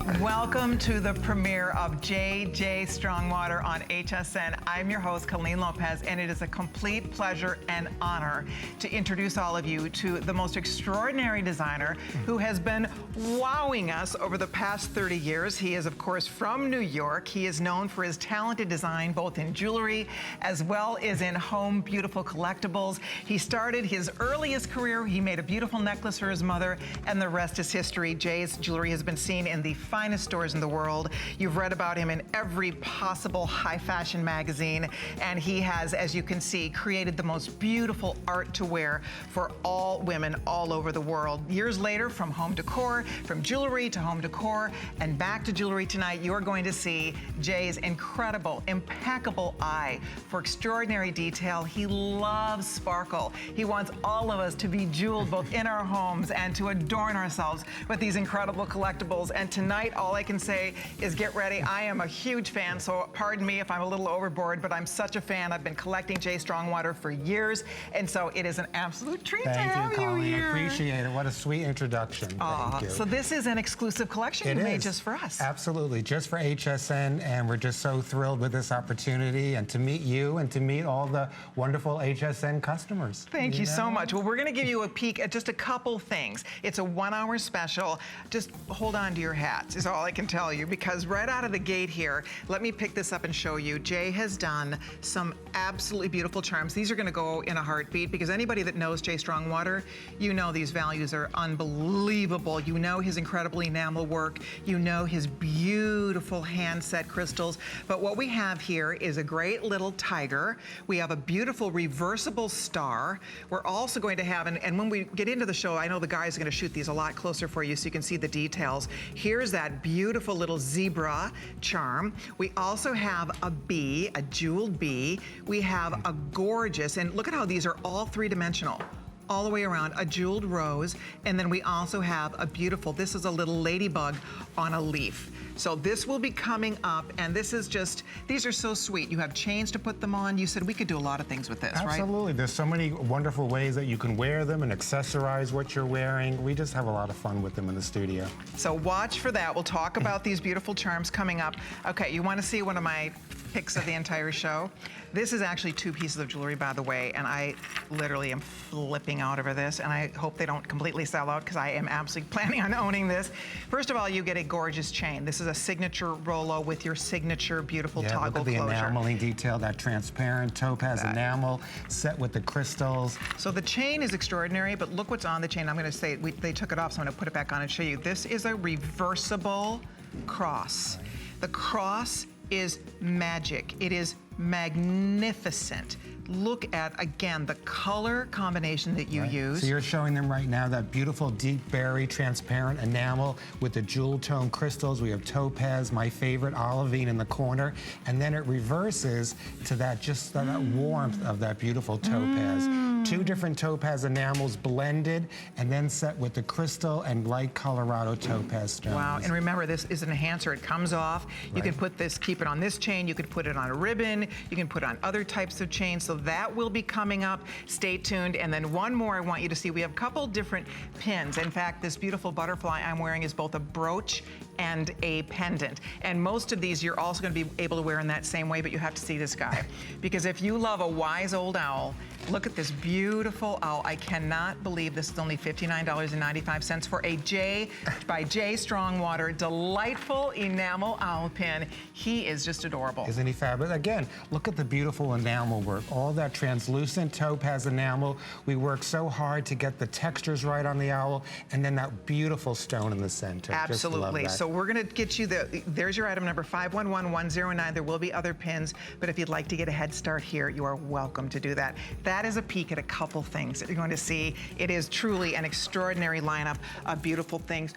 Welcome to the premiere of J.J. Strongwater on HSN. I'm your host, Colleen Lopez, and it is a complete pleasure and honor to introduce all of you to the most extraordinary designer who has been wowing us over the past 30 years. He is, of course, from New York. He is known for his talented design, both in jewelry as well as in home beautiful collectibles. He started his earliest career. He made a beautiful necklace for his mother, and the rest is history. Jay's jewelry has been seen in the finest stores in the world. You've read about him in every possible high fashion magazine, and he has, as you can see, created the most beautiful art to wear for all women all over the world. Years later, from home decor, from jewelry to home decor, and back to jewelry tonight, you're going to see Jay's incredible, impeccable eye for extraordinary detail. He loves sparkle. He wants all of us to be jeweled both in our homes and to adorn ourselves with these incredible collectibles. And tonight, all I can say is get ready. I am a huge fan, so pardon me if I'm a little overboard, but I'm such a fan. I've been collecting J. Strongwater for years, and so it is an absolute treat to have you here. I appreciate it. What a sweet introduction. Thank you. So this is an exclusive collection you made just for us. Absolutely, just for HSN, and we're just so thrilled with this opportunity and to meet you and to meet all the wonderful HSN customers. Thank you so much. Well, we're going to give you a peek at just a couple things. It's a 1-hour special. Just hold on to your hats is all I can tell you, because right out of the gate here, let me pick this up and show you. Jay has done some absolutely beautiful charms. These are going to go in a heartbeat, because anybody that knows J. Strongwater, you know these values are unbelievable. You know his incredible enamel work. You know his beautiful hand-set crystals. But what we have here is a great little tiger. We have a beautiful reversible star. We're also going to have, and when we get into the show, I know the guys are going to shoot these a lot closer for you so you can see the details. Here's that beautiful little zebra charm. We also have a bee, a jeweled bee. We have a gorgeous, and look at how these are all three-dimensional, all the way around, a jeweled rose, and then we also have a beautiful, this is a little ladybug on a leaf. So this will be coming up, and this is just, these are so sweet. You have chains to put them on. You said we could do a lot of things with this, right? Absolutely. There's so many wonderful ways that you can wear them and accessorize what you're wearing. We just have a lot of fun with them in the studio. So watch for that. We'll talk about these beautiful charms coming up. Okay, you want to see one of my picks of the entire show? This is actually 2 pieces of jewelry, by the way, and I literally am flipping out over this, and I hope they don't completely sell out, because I am absolutely planning on owning this. First of all, you get a gorgeous chain. This is a signature Rolo with your signature beautiful toggle closure. Look at the enameling detail, that transparent topaz enamel set with the crystals. So the chain is extraordinary, but look what's on the chain. I'm going to say, they took it off, so I'm going to put it back on and show you. This is a reversible cross. The cross is magic. It is magnificent. Look at, again, the color combination that you use. So you're showing them right now that beautiful deep berry transparent enamel with the jewel tone crystals. We have topaz, my favorite, olivine in the corner, and then it reverses to that just that warmth of that beautiful topaz. 2 different topaz enamels blended and then set with the crystal and light Colorado topaz stones. Wow, and remember, this is an enhancer. It comes off. You can put this, keep it on this chain. You could put it on a ribbon. You can put it on other types of chains. So that will be coming up. Stay tuned. And then one more I want you to see. We have a couple different pins. In fact, this beautiful butterfly I'm wearing is both a brooch and a pendant. And most of these you're also going to be able to wear in that same way, but you have to see this guy. Because if you love a wise old owl, look at this beautiful owl. I cannot believe this is only $59.95 for a J by J. Strongwater delightful enamel owl pin. He is just adorable. Isn't he fabulous? Again, look at the beautiful enamel work. All that translucent topaz enamel. We work so hard to get the textures right on the owl, and then that beautiful stone in the center. Absolutely. So we're going to get you there's your item number 511109. There will be other pins, but if you'd like to get a head start here, you are welcome to do that. That is a peek at a couple things that you're going to see. It is truly an extraordinary lineup of beautiful things.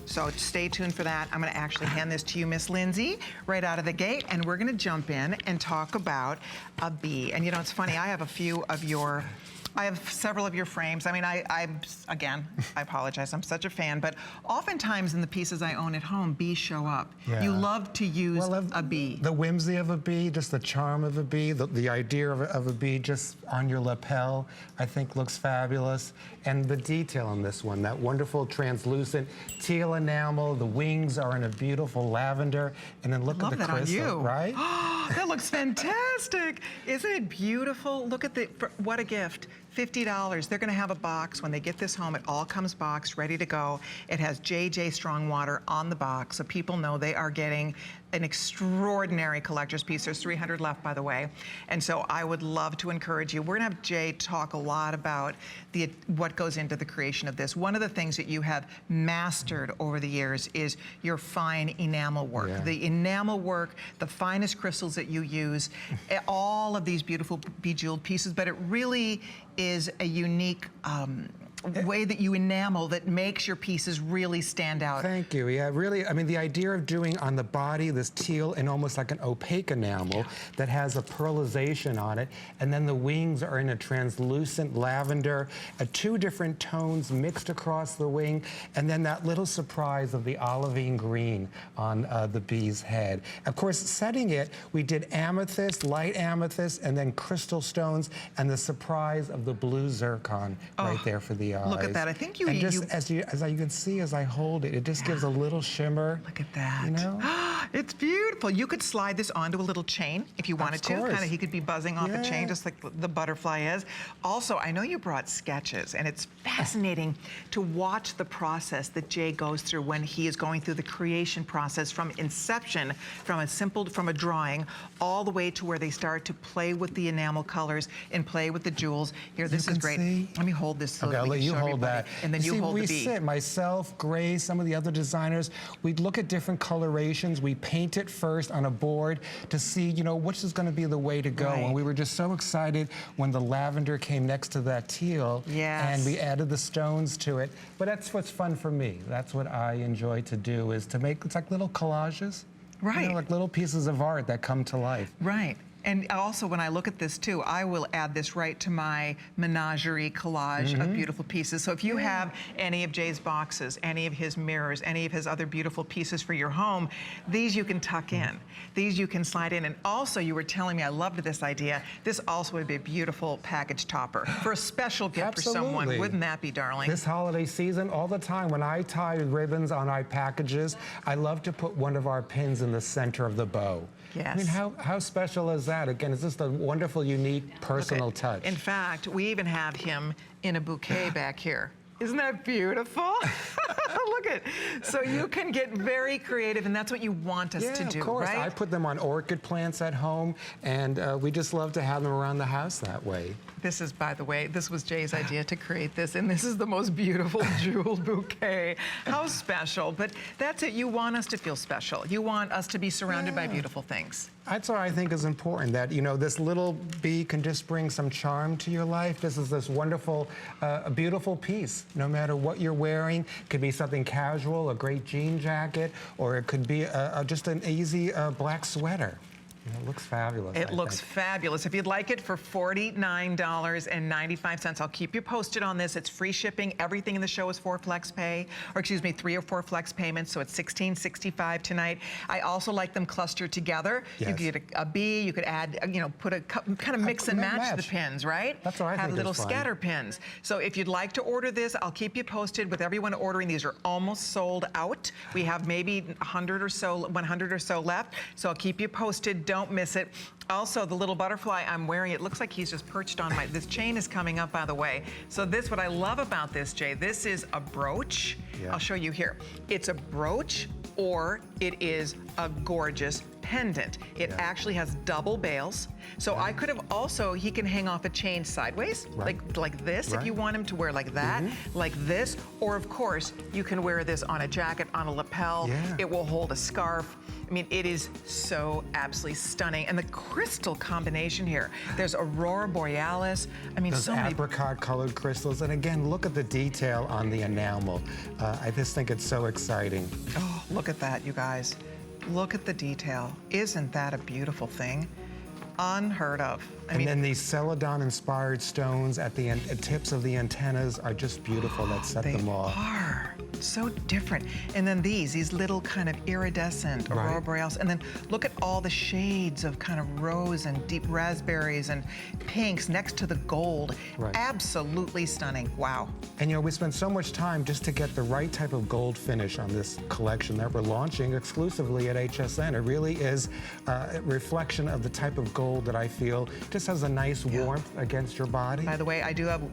So stay tuned for that. I'm going to actually hand this to you, Miss Lindsay, right out of the gate, and we're going to jump in and talk about a bee. And you know, it's funny, I have a few of your I have several of your frames. I mean, again, I apologize. I'm such a fan, but oftentimes in the pieces I own at home, bees show up. Yeah. You love to use a bee. The whimsy of a bee, just the charm of a bee, the idea of a bee just on your lapel, I think looks fabulous. And the detail on this one, that wonderful translucent teal enamel, the wings are in a beautiful lavender, and then look at the crystal, right? That looks fantastic. Isn't it beautiful? Look at what a gift. $50. They're going to have a box. When they get this home, it all comes boxed, ready to go. It has JJ Strong Water on the box, so people know they are getting an extraordinary collector's piece. There's 300 left, by the way. And so I would love to encourage you. We're going to have Jay talk a lot about what goes into the creation of this. One of the things that you have mastered over the years is your fine enamel work. Yeah. The enamel work, the finest crystals that you use, all of these beautiful bejeweled pieces, but it really is a unique way that you enamel that makes your pieces really stand out. Thank you. Yeah, really, I mean, the idea of doing on the body this teal and almost like an opaque enamel that has a pearlization on it, and then the wings are in a translucent lavender, two different tones mixed across the wing, and then that little surprise of the olivine green on the bee's head. Of course, setting it, we did amethyst, light amethyst, and then crystal stones, and the surprise of the blue zircon right there for the eyes. Look at that. I think you... And just as you can see as I hold it, it just gives a little shimmer. Look at that. You know? It's beautiful. You could slide this onto a little chain if you wanted to. Kind of, he could be buzzing off a chain just like the butterfly is. Also, I know you brought sketches, and it's fascinating to watch the process that Jay goes through when he is going through the creation process from inception, from a drawing, all the way to where they start to play with the enamel colors and play with the jewels. Here, this is great. Let me hold this so that we can you hold that. And then you hold the bee. Myself, Grace, some of the other designers, we'd look at different colorations. We paint it first on a board to see, you know, which is going to be the way to go. Right. And we were just so excited when the lavender came next to that teal. Yes. And we added the stones to it. But that's what's fun for me. That's what I enjoy to do, is to make, it's like little collages. Right. You know, like little pieces of art that come to life. Right. And also, when I look at this too, I will add this right to my menagerie collage of beautiful pieces. So if you have any of Jay's boxes, any of his mirrors, any of his other beautiful pieces for your home, these you can tuck in. These you can slide in. And also, you were telling me, I loved this idea, this also would be a beautiful package topper for a special gift for someone. Wouldn't that be, darling? This holiday season, all the time, when I tie ribbons on our packages, I love to put one of our pins in the center of the bow. Yes. I mean, how special is that? Again, it's just a wonderful, unique, personal touch. In fact, we even have him in a bouquet back here. Isn't that beautiful? Look at it. So you can get very creative, and that's what you want us to do, of course. right? I put them on orchid plants at home, and we just love to have them around the house that way. This is, by the way, this was Jay's idea to create this, and this is the most beautiful jeweled bouquet. How special. But that's it. You want us to feel special. You want us to be surrounded by beautiful things. That's what I think is important, that, you know, this little bee can just bring some charm to your life. This is this wonderful, a beautiful piece, no matter what you're wearing. It could be something casual, a great jean jacket, or it could be just an easy black sweater. It looks fabulous. It looks fabulous. If you'd like it for $49.95, I'll keep you posted on this. It's free shipping. Everything in the show is 3 or 4 flex payments, so it's $16.65 tonight. I also like them clustered together. Yes. You could get a bee. You could add, you know, put a kind of mix and match the pins, right? That's what I think Have little is fun. scatter pins. So if you'd like to order this, I'll keep you posted with everyone ordering. These are almost sold out. We have maybe 100 or so left. So I'll keep you posted. Don't miss it. Also, the little butterfly I'm wearing, it looks like he's just perched on this chain is coming up, by the way. So this, what I love about this, Jay, this is a brooch. Yeah. I'll show you here. It's a brooch, or it is a gorgeous pendant. It actually has double bails. So I could have also, he can hang off a chain sideways, like this, if you want him to wear like that, like this, or of course, you can wear this on a jacket, on a lapel. It will hold a scarf. I mean, it is so absolutely stunning. And the crystal combination here, there's Aurora Borealis. I mean, those so many apricot-colored crystals. And again, look at the detail on the enamel. I just think it's so exciting. Oh, look at that, you guys. Look at the detail. Isn't that a beautiful thing? Unheard of. And then these Celadon-inspired stones at the tips of the antennas are just beautiful. That set them off. They are. So different. And then these little kind of iridescent aurora borealis. And then look at all the shades of kind of rose and deep raspberries and pinks next to the gold. Right. Absolutely stunning. Wow. And you know, we spent so much time just to get the right type of gold finish on this collection that we're launching exclusively at HSN. It really is a reflection of the type of gold that I feel just has a nice warmth against your body. By the way,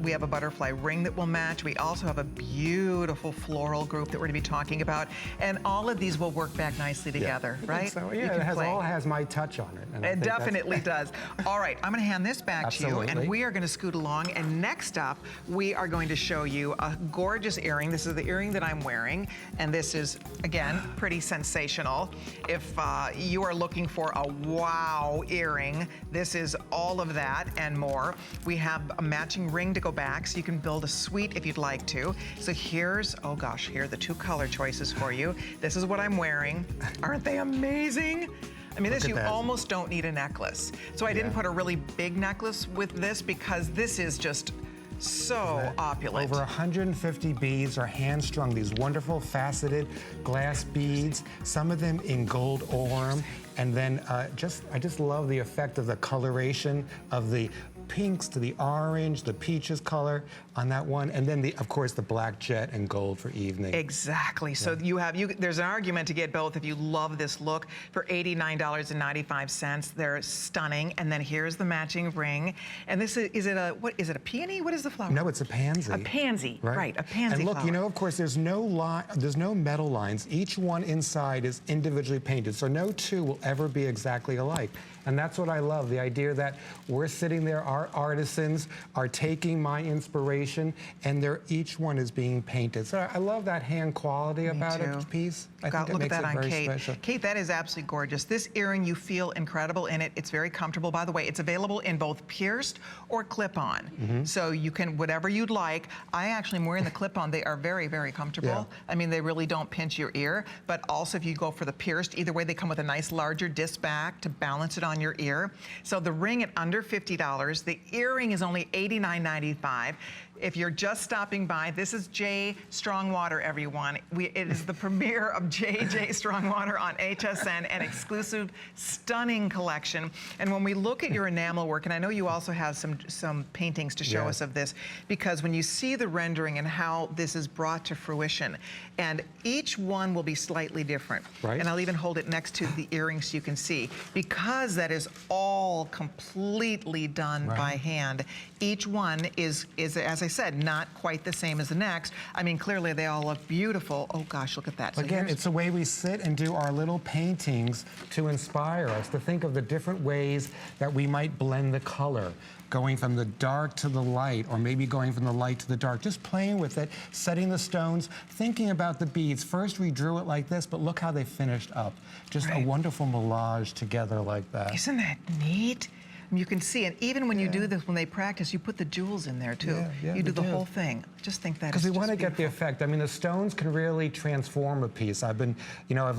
we have a butterfly ring that will match. We also have a beautiful floral group that we're going to be talking about. And all of these will work back nicely together, right? So, yeah, all has my touch on it. And it definitely does. All right, I'm going to hand this back to you, and we are going to scoot along. And next up, we are going to show you a gorgeous earring. This is the earring that I'm wearing, and this is, again, pretty sensational. If you are looking for a wow earring, this is all of that and more. We have a matching ring to go back, so you can build a suite if you'd like to. So here's, oh gosh, here are the two color choices for you. This is what I'm wearing. Aren't they amazing? I mean, you almost don't need a necklace. So I didn't put a really big necklace with this because this is just so opulent. Over 150 beads are hand-strung, these wonderful faceted glass beads, some of them in gold orm. And then I just love the effect of the coloration of the pinks to the orange, the peaches color on that one, and then of course the black jet and gold for evening. Exactly. So there's an argument to get both if you love this look for $89.95. They're stunning. And then here's the matching ring. And this is it a peony? What is the flower? No, it's a pansy. A pansy, right? A pansy. And look, flower. you know, of course, there's no metal lines. Each one inside is individually painted, so no two will ever be exactly alike. And that's what I love, the idea that we're sitting there, our artisans are taking my inspiration, and each one is being painted. So I love that hand quality about a piece. I think it makes it very special. Kate, that is absolutely gorgeous. This earring, you feel incredible in it. It's very comfortable. By the way, it's available in both pierced or clip-on. So you can, whatever you'd like. I actually am wearing the clip-on. They are very, very comfortable. Yeah. I mean, they really don't pinch your ear. But also, if you go for the pierced, either way, they come with a nice larger disc back to balance it on your ear. So the ring at under $50. The earring is only $89.95. If you're just stopping by, this is J. Strongwater, everyone. It is the premiere of J. Strongwater on HSN, an exclusive, stunning collection. And when we look at your enamel work, and I know you also have some paintings to show us of this, because when you see the rendering and how this is brought to fruition, and each one will be slightly different. Right. And I'll even hold it next to the earrings so you can see. Because that is all completely done by hand, each one is, as I said, not quite the same as the next. I mean, clearly they all look beautiful. Oh gosh, look at that. So again, it's the way we sit and do our little paintings to inspire us, to think of the different ways that we might blend the color, going from the dark to the light, or maybe going from the light to the dark, just playing with it, setting the stones, thinking about the beads. First we drew it like this, but look how they finished up. Just a wonderful melange together like that. Isn't that neat? You can see, and even when you do this, when they practice, you put the jewels in there too. You do the whole thing. Just think that. Because we want to get the effect. I mean, the stones can really transform a piece. I've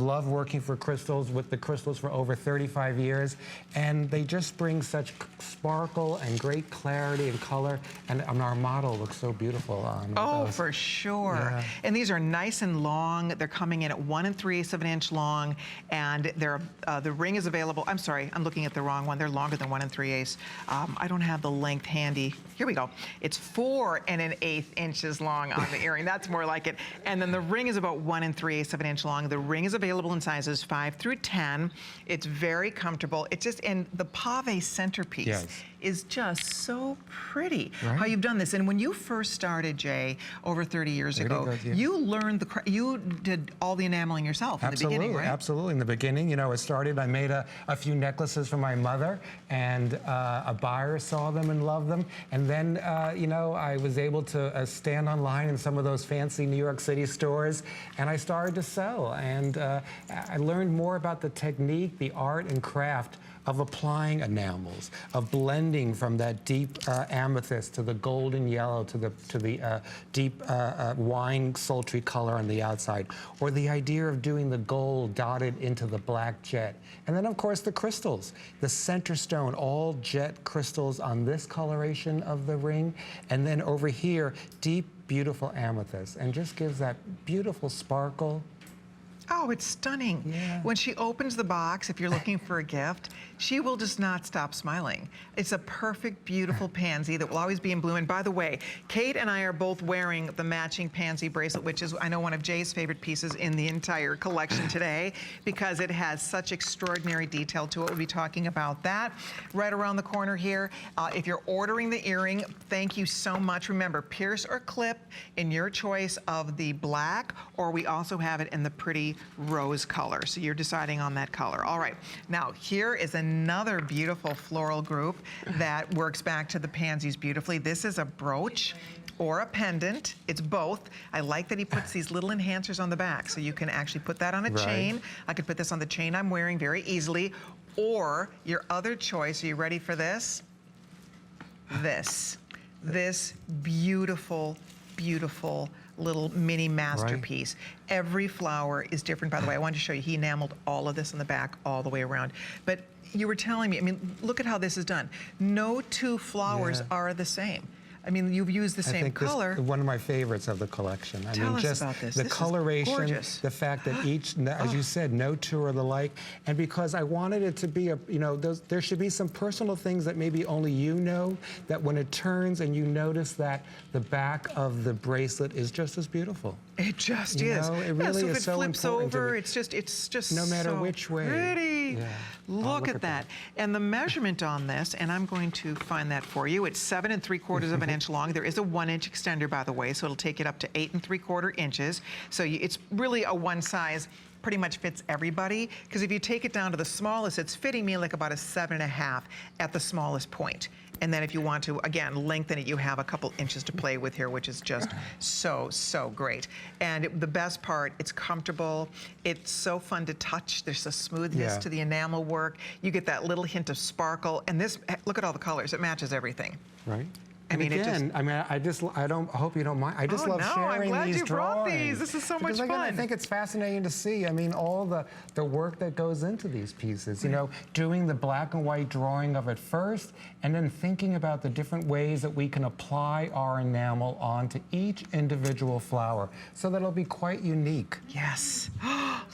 loved working with the crystals for over 35 years, and they just bring such sparkle and great clarity and color, and our model looks so beautiful on those. For sure. Yeah. And these are nice and long. They're coming in at 1 3/8 of an inch long, and the ring is available. I'm sorry, I'm looking at the wrong one. They're longer than 1 3/8. I don't have the length handy. Here we go. It's 4 1/8 inches long on the earring. That's more like it. And then the ring is about 1 3/8 of an inch long. The ring is available in sizes 5 through 10. It's very comfortable. It's just, and the pave centerpiece is just so pretty. How you've done this. And when you first started, Jay, over 30 years ago, you learned you did all the enameling yourself in the beginning, right? Absolutely. In the beginning, it started, I made a few necklaces for my mother, and a buyer saw them and loved them. And then, I was able to stand online in some of those fancy New York City stores, and I started to sell. And I learned more about the technique, the art and craft of applying enamels, of blending from that deep amethyst to the golden yellow to the deep wine sultry color on the outside, or the idea of doing the gold dotted into the black jet. And then, of course, the crystals, the center stone, all jet crystals on this coloration of the ring. And then over here, deep beautiful amethyst and just gives that beautiful sparkle. Oh, it's stunning. Yeah. When she opens the box, if you're looking for a gift, she will just not stop smiling. It's a perfect, beautiful pansy that will always be in bloom. And by the way, Kate and I are both wearing the matching pansy bracelet, which is, I know, one of Jay's favorite pieces in the entire collection today, because it has such extraordinary detail to it. We'll be talking about that right around the corner here. If you're ordering the earring, thank you so much. Remember, pierce or clip in your choice of the black, or we also have it in the pretty rose color. So you're deciding on that color. All right. Now, here is another beautiful floral group that works back to the pansies beautifully. This is a brooch or a pendant. It's both. I like that he puts these little enhancers on the back, so you can actually put that on a chain. I could put this on the chain I'm wearing very easily. Or your other choice, are you ready for this? This beautiful, beautiful little mini masterpiece. Right. Every flower is different. By the way, I wanted to show you, he enameled all of this on the back all the way around. But you were telling me, I mean, look at how this is done. No two flowers are the same. I mean, you've used the same color. This is one of my favorites of the collection. Tell us about this. The this coloration, the fact that each, as you said, no two are alike, and because I wanted it to be a, you know, there should be some personal things that maybe only you know, that when it turns and you notice that the back of the bracelet is just as beautiful. It just is. Know, it really so if is it so flips over, it's just no matter so which way. Pretty. Yeah. Look at that. And the measurement on this, and I'm going to find that for you. It's 7 3/4 of an inch long. There is a 1-inch extender, by the way, so it'll take it up to 8 3/4 inches. So it's really a one size. Pretty much fits everybody, because if you take it down to the smallest, it's fitting me like about a 7.5 at the smallest point. And then if you want to, again, lengthen it, you have a couple inches to play with here, which is just so great. And the best part, it's comfortable. It's so fun to touch. There's a smoothness to the enamel work. You get that little hint of sparkle. And this, look at all the colors. It matches everything. Right. I mean, again, I hope you don't mind. I just love sharing these drawings. I'm glad you brought these. This is so much fun. Again, I think it's fascinating to see. I mean, all the work that goes into these pieces. You know, doing the black and white drawing of it first, and then thinking about the different ways that we can apply our enamel onto each individual flower, so that it'll be quite unique. Yes.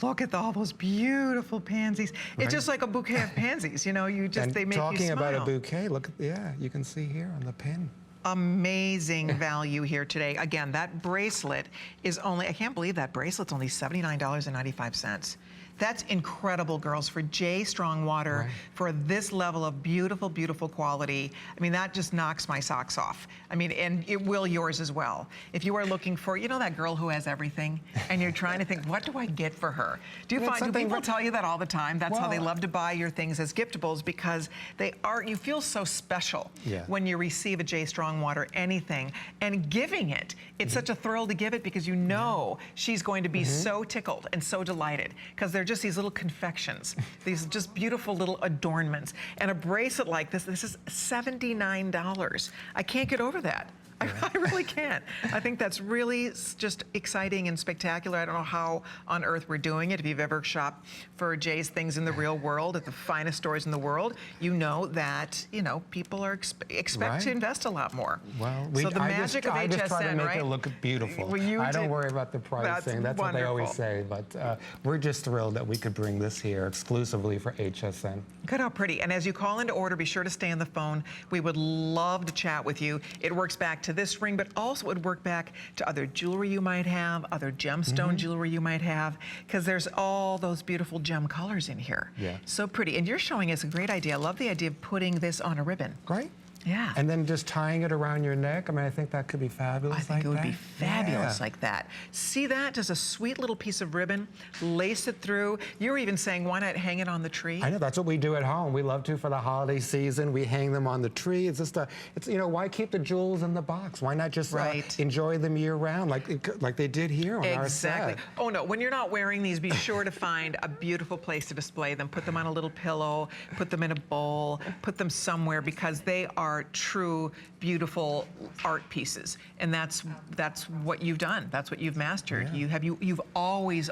Look at all those beautiful pansies. It's just like a bouquet of pansies. You know, they make you smile. Talking about a bouquet, look at you can see here on the pin. Amazing value here today. Again, that bracelet is only, I can't believe that bracelet's only $79.95. That's incredible, girls, for J. Strongwater, for this level of beautiful, beautiful quality. I mean, that just knocks my socks off. I mean, and it will yours as well. If you are looking for, you know, that girl who has everything, and you're trying to think, what do I get for her? Do people tell you that all the time? That's how they love to buy your things as giftables, because you feel so special when you receive a J. Strongwater anything. And giving it, it's such a thrill to give it, because you know she's going to be so tickled and so delighted, because they're just these little confections, these just beautiful little adornments. And a bracelet like this is $79. I can't get over that. I really can't. I think that's really just exciting and spectacular. I don't know how on earth we're doing it. If you've ever shopped for Jay's things in the real world at the finest stores in the world, you know that, you know, people are expect to invest a lot lot more. Well, so the magic of HSN, I just try to make right? it look beautiful. Well, I don't worry about the pricing. That's what they always say. But we're just thrilled that we could bring this here exclusively for HSN. Look how pretty. And as you call in to order, be sure to stay on the phone. We would love to chat with you. It works back to this ring, but also it would work back to other jewelry you might have, other gemstone jewelry you might have, because there's all those beautiful gem colors in here. Yeah. So pretty. And you're showing us a great idea. I love the idea of putting this on a ribbon. Right? Yeah. And then just tying it around your neck. I mean, I think that could be fabulous. I think it would be fabulous like that. See that? Just a sweet little piece of ribbon. Lace it through. You're even saying, why not hang it on the tree? I know, that's what we do at home. We love to for the holiday season. We hang them on the tree. It's just you know, why keep the jewels in the box? Why not just enjoy them year round like they did here on our set? Exactly. Oh no, when you're not wearing these, be sure to find a beautiful place to display them. Put them on a little pillow, put them in a bowl, put them somewhere, because they are true, beautiful art pieces, and that's what you've done. That's what you've mastered. Yeah. You've always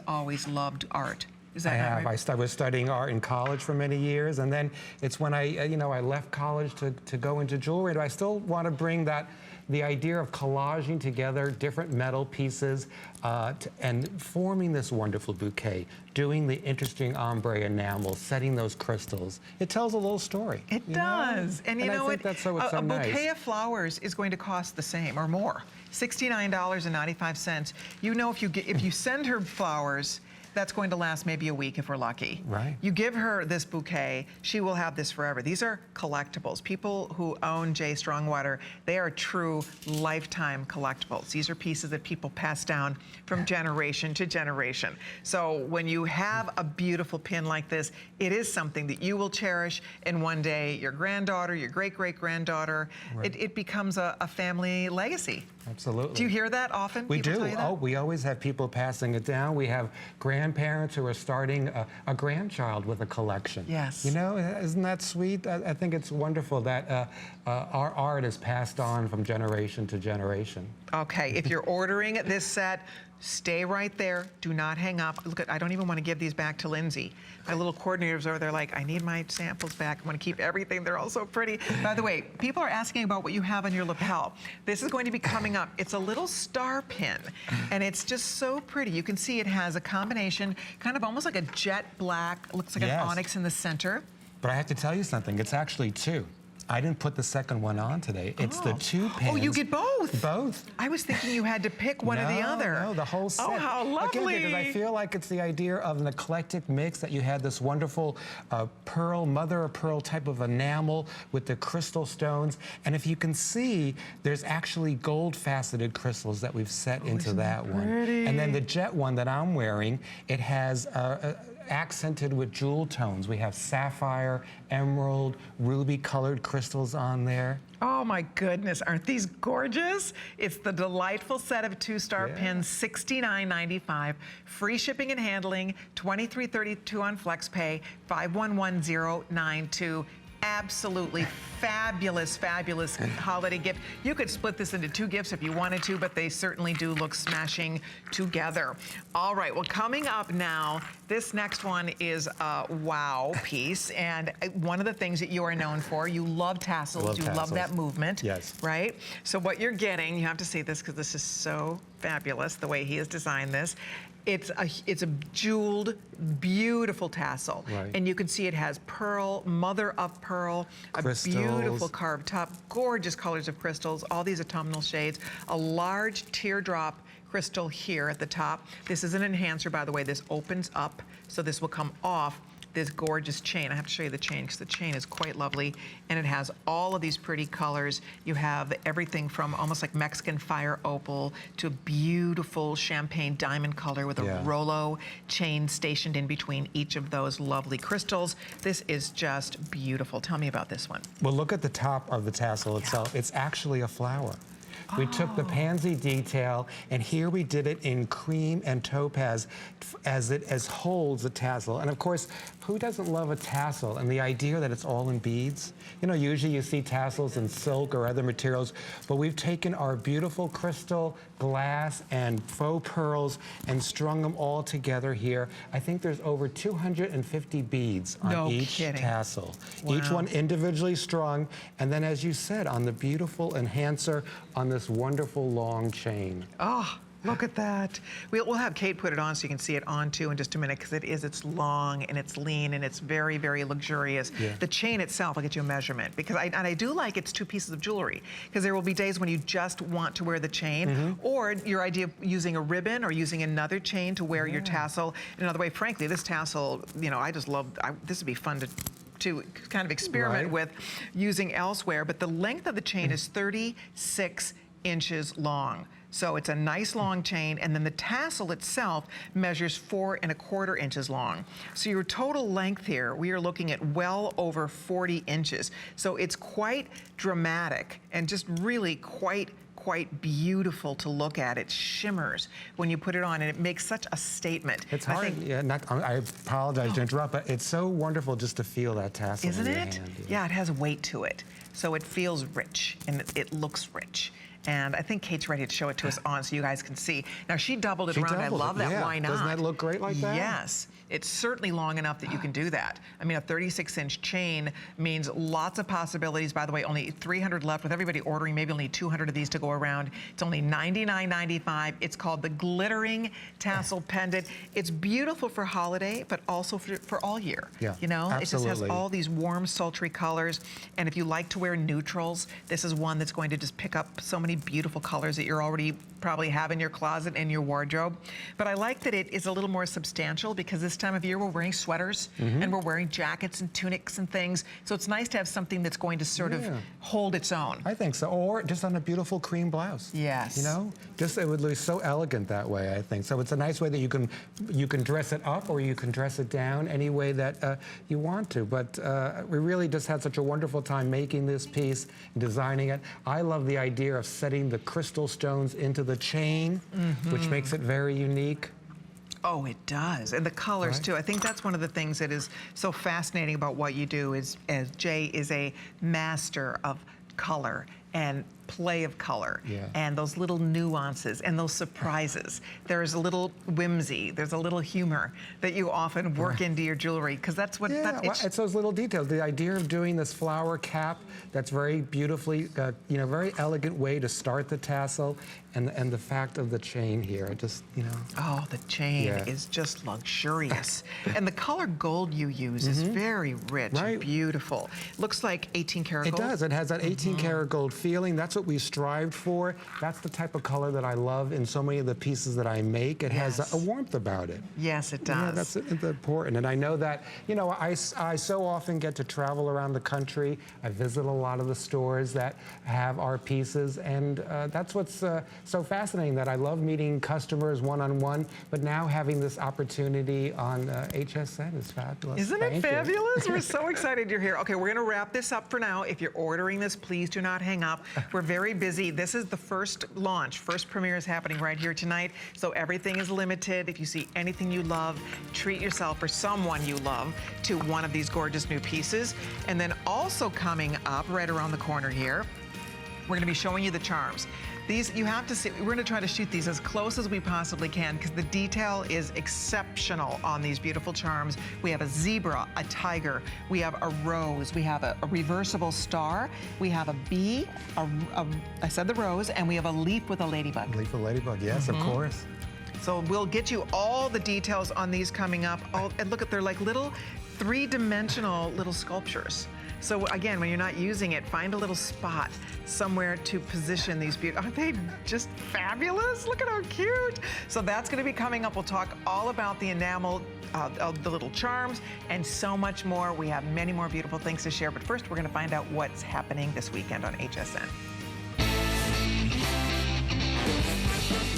loved art. Is that I have. Right? I was studying art in college for many years, and then it's when I left college to go into jewelry. I still want to bring that the idea of collaging together different metal pieces and forming this wonderful bouquet, doing the interesting ombre enamel, setting those crystals, it tells a little story. It does. And you know I think that's so, it's so a bouquet nice. of flowers is going to cost the same or more, $69.95. You know, if you send her flowers, that's going to last maybe a week if we're lucky. Right. You give her this bouquet, she will have this forever. These are collectibles. People who own J. Strongwater, they are true lifetime collectibles. These are pieces that people pass down from generation to generation. So when you have a beautiful pin like this, it is something that you will cherish, and one day your granddaughter, your great-great-granddaughter, Right. it becomes a family legacy. Absolutely. Do you hear that often? We People do. tell you that? Oh, we always have people passing it down. We have grandparents who are starting a grandchild with a collection. Yes. You know, isn't that sweet? I think it's wonderful that our art is passed on from generation to generation. Okay, if you're ordering this set, stay right there. Do not hang up. Look, I don't even want to give these back to Lindsay. My little coordinators over there like, I need my samples back. I want to keep everything. They're all so pretty. By the way, people are asking about what you have on your lapel. This is going to be coming up. It's a little star pin, and it's just so pretty. You can see it has a combination, kind of almost like a jet black, looks like Yes. an onyx in the center. But I have to tell you something. It's actually two. I didn't put the second one on today. It's the two pins. Oh, you get both? Both. I was thinking you had to pick one or the other. No, the whole set. Oh, how lovely. Again, because I feel like it's the idea of an eclectic mix, that you had this wonderful pearl, mother of pearl type of enamel with the crystal stones. And if you can see, there's actually gold faceted crystals that we've set into that one. And then the jet one that I'm wearing, it has accented with jewel tones. We have sapphire, emerald, ruby colored crystals on there. Oh my goodness, aren't these gorgeous? It's the delightful set of two-star pins, $69.95. Free shipping and handling, $23.32 on FlexPay, 511092. Absolutely fabulous, fabulous holiday gift. You could split this into two gifts if you wanted to, but they certainly do look smashing together. All right, well, coming up now, this next one is a wow piece, and one of the things that you are known for, you love tassels, you love that movement, yes, right? So what you're getting, you have to see this because this is so fabulous, the way he has designed this. It's a jeweled, beautiful tassel. Right. And you can see it has pearl, mother of pearl, Crystals. a beautiful carved top, gorgeous colors of crystals, all these autumnal shades, a large teardrop crystal here at the top. This is an enhancer, by the way. This opens up, so this will come off this gorgeous chain. I have to show you the chain because the chain is quite lovely, and it has all of these pretty colors. You have everything from almost like Mexican fire opal to a beautiful champagne diamond color with a Rolo chain stationed in between each of those lovely crystals. This is just beautiful. Tell me about this one. Well, look at the top of the tassel itself. It's actually a flower. We took the pansy detail, and here we did it in cream and topaz as it holds the tassel. And of course, who doesn't love a tassel and the idea that it's all in beads? You know, usually you see tassels in silk or other materials, but we've taken our beautiful crystal, glass, and faux pearls and strung them all together here. I think there's over 250 beads on each tassel. Wow. Each one individually strung, and then, as you said, on the beautiful enhancer on this wonderful long chain. Oh, look at that. We'll have Kate put it on so you can see it on too in just a minute, because it's long and it's lean and it's very, very luxurious. Yeah. The chain itself, I'll get you a measurement, because I do like it's two pieces of jewelry, because there will be days when you just want to wear the chain, or your idea of using a ribbon or using another chain to wear your tassel. Another way, frankly, this tassel, you know, I just love, this would be fun to kind of experiment with using elsewhere, but the length of the chain is 36 inches long. So it's a nice long chain, and then the tassel itself measures 4 1/4 inches long. So your total length here, we are looking at well over 40 inches. So it's quite dramatic and just really quite beautiful to look at. It shimmers when you put it on, and it makes such a statement. It's hard. I apologize to interrupt, but it's so wonderful just to feel that tassel Isn't in your it? hand. Yeah, it has weight to it. So it feels rich, and it looks rich. And I think Kate's ready to show it to us on so you guys can see. Now, she doubled it around. I love that. Yeah. Why not? Doesn't that look great like that? Yes. it's certainly long enough that you can do that. I mean, a 36-inch chain means lots of possibilities. By the way, only 300 left. With everybody ordering, maybe only 200 of these to go around. It's only $99.95. It's called the Glittering Tassel Pendant. It's beautiful for holiday, but also for all year. Yeah, you know, absolutely. it just has all these warm, sultry colors. And if you like to wear neutrals, this is one that's going to just pick up so many beautiful colors that you're already probably have in your closet and your wardrobe. But I like that it is a little more substantial because this time of year we're wearing sweaters and we're wearing jackets and tunics and things. So it's nice to have something that's going to sort of hold its own. I think so. Or just on a beautiful cream blouse. Yes. You know, just it would look so elegant that way, I think. So it's a nice way that you can dress it up or you can dress it down any way that you want to. But we really just had such a wonderful time making this piece, designing it. I love the idea of setting the crystal stones into the chain, which makes it very unique. Oh, it does. And the colors, too. I think that's one of the things that is so fascinating about what you do is, as Jay is a master of color and play of color and those little nuances and those surprises. There's a little whimsy, there's a little humor that you often work into your jewelry because that's what it's those little details. The idea of doing this flower cap that's very beautifully, you know, very elegant way to start the tassel, and the fact of the chain here. It just, you know. Oh, the chain is just luxurious. And the color gold you use is very rich and beautiful. Looks like 18 karat gold. It does. It has that 18 karat gold feeling. That's what we strived for. That's the type of color that I love in so many of the pieces that I make. It has a warmth about it. Yes, it does. Yeah, that's important. And I know that, you know, I so often get to travel around the country. I visit a lot of the stores that have our pieces, and that's what's so fascinating, that I love meeting customers one-on-one, but now having this opportunity on HSN is fabulous. Isn't it fabulous? We're so excited you're here. Okay, we're gonna wrap this up for now. If you're ordering this, please do not hang up. We're very busy. This is the first launch. First premiere is happening right here tonight, so everything is limited. If you see anything you love, treat yourself or someone you love to one of these gorgeous new pieces. And then also coming up right around the corner here, we're gonna be showing you the charms. These, you have to see, we're gonna try to shoot these as close as we possibly can because the detail is exceptional on these beautiful charms. We have a zebra, a tiger, we have a rose, we have a reversible star, we have a bee, I said the rose, and we have a leaf with a ladybug. Leaf with a ladybug, yes, of course. So we'll get you all the details on these coming up. And look at, they're like little three-dimensional little sculptures. So again, when you're not using it, find a little spot somewhere to position these beautiful. Aren't they just fabulous? Look at how cute. So that's gonna be coming up. We'll talk all about the enamel, the little charms, and so much more. We have many more beautiful things to share, but first we're gonna find out what's happening this weekend on HSN.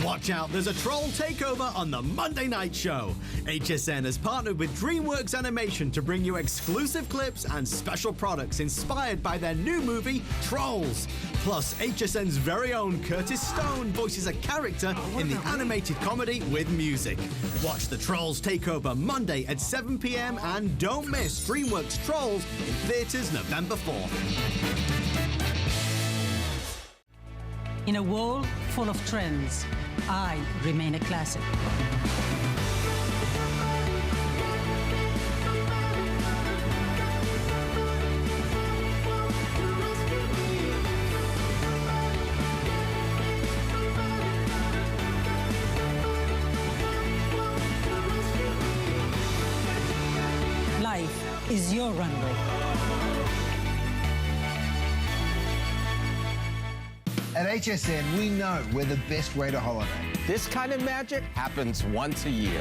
Watch out, there's a troll takeover on the Monday Night Show. HSN has partnered with DreamWorks Animation to bring you exclusive clips and special products inspired by their new movie, Trolls. Plus, HSN's very own Curtis Stone voices a character in the animated comedy with music. Watch the Trolls Takeover Monday at 7 p.m. and don't miss DreamWorks Trolls in theaters November 4th. In a world full of trends, I remain a classic. Life is your runway. At HSN, we know we're the best way to holiday. This kind of magic happens once a year.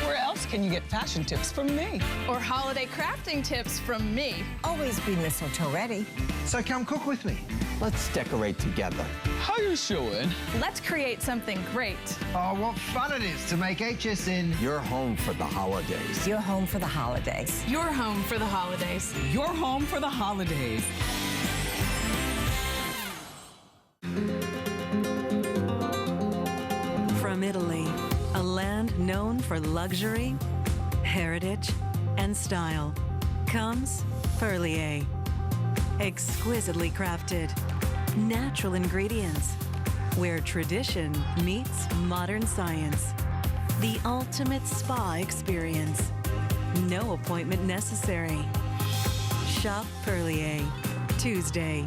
Where else can you get fashion tips from me? Or holiday crafting tips from me. Always be mistletoe ready. So come cook with me. Let's decorate together. How you showing? Let's create something great. Oh, what fun it is to make HSN Your home for the holidays. You're home for the holidays. Your home for the holidays. Your home for the holidays. From Italy, a land known for luxury, heritage, and style, comes Perlier. Exquisitely crafted, natural ingredients, where tradition meets modern science. The ultimate spa experience. no appointment necessary. Shop Perlier, Tuesday.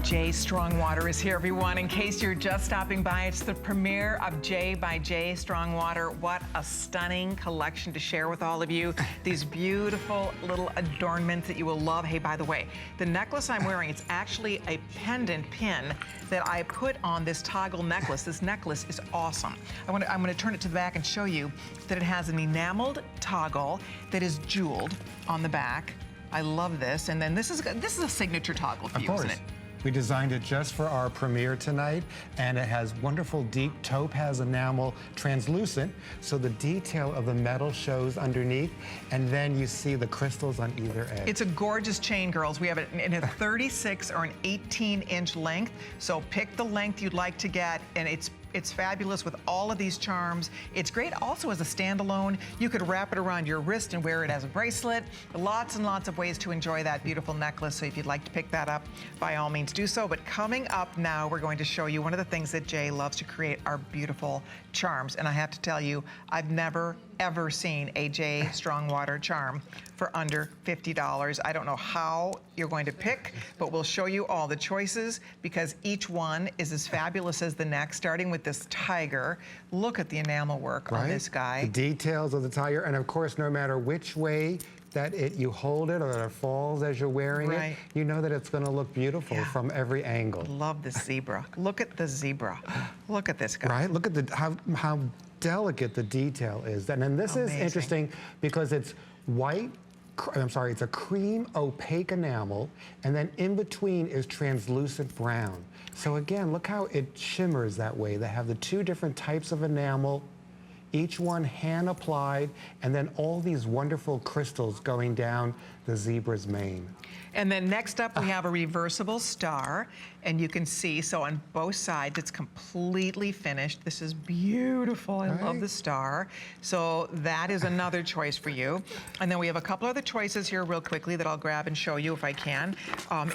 Jay Strongwater is here, everyone. In case you're just stopping by, it's the premiere of Jay by Jay Strongwater. What a stunning collection to share with all of you. These beautiful little adornments that you will love. Hey, by the way, the necklace I'm wearing, it's actually a pendant pin that I put on this toggle necklace. This necklace is awesome. I'm gonna turn it to the back and show you that it has an enameled toggle that is jeweled on the back. I love this. And then this is a signature toggle for you, isn't it? We designed it just for our premiere tonight, and it has wonderful deep topaz enamel, translucent, so the detail of the metal shows underneath, and then you see the crystals on either edge. It's a gorgeous chain, girls. We have it in a 36 or an 18-inch length, so pick the length you'd like to get, and it's fabulous with all of these charms. It's great also as a standalone. You could wrap it around your wrist and wear it as a bracelet. Lots and lots of ways to enjoy that beautiful necklace. So if you'd like to pick that up, by all means do so. But coming up now, we're going to show you one of the things that Jay loves to create are beautiful charms. And I have to tell you, I've never, ever seen a Jay Strongwater charm for under $50. I don't know how you're going to pick, but we'll show you all the choices because each one is as fabulous as the next, starting with this tiger. Look at the enamel work on this guy. The details of the tiger, and of course, no matter which way that you hold it or that it falls as you're wearing it, you know that it's going to look beautiful from every angle. Love this zebra. Look at the zebra. Look at this guy. Right? Look at how delicate the detail is. And then this is interesting because it's white. It's a cream opaque enamel, and then in between is translucent brown. So again, look how it shimmers that way. They have the two different types of enamel, each one hand applied, and then all these wonderful crystals going down the zebra's mane. And then next up, we have a reversible star, and you can see, so on both sides, it's completely finished. This is beautiful. I love the star. So that is another choice for you. And then we have a couple other choices here real quickly that I'll grab and show you if I can,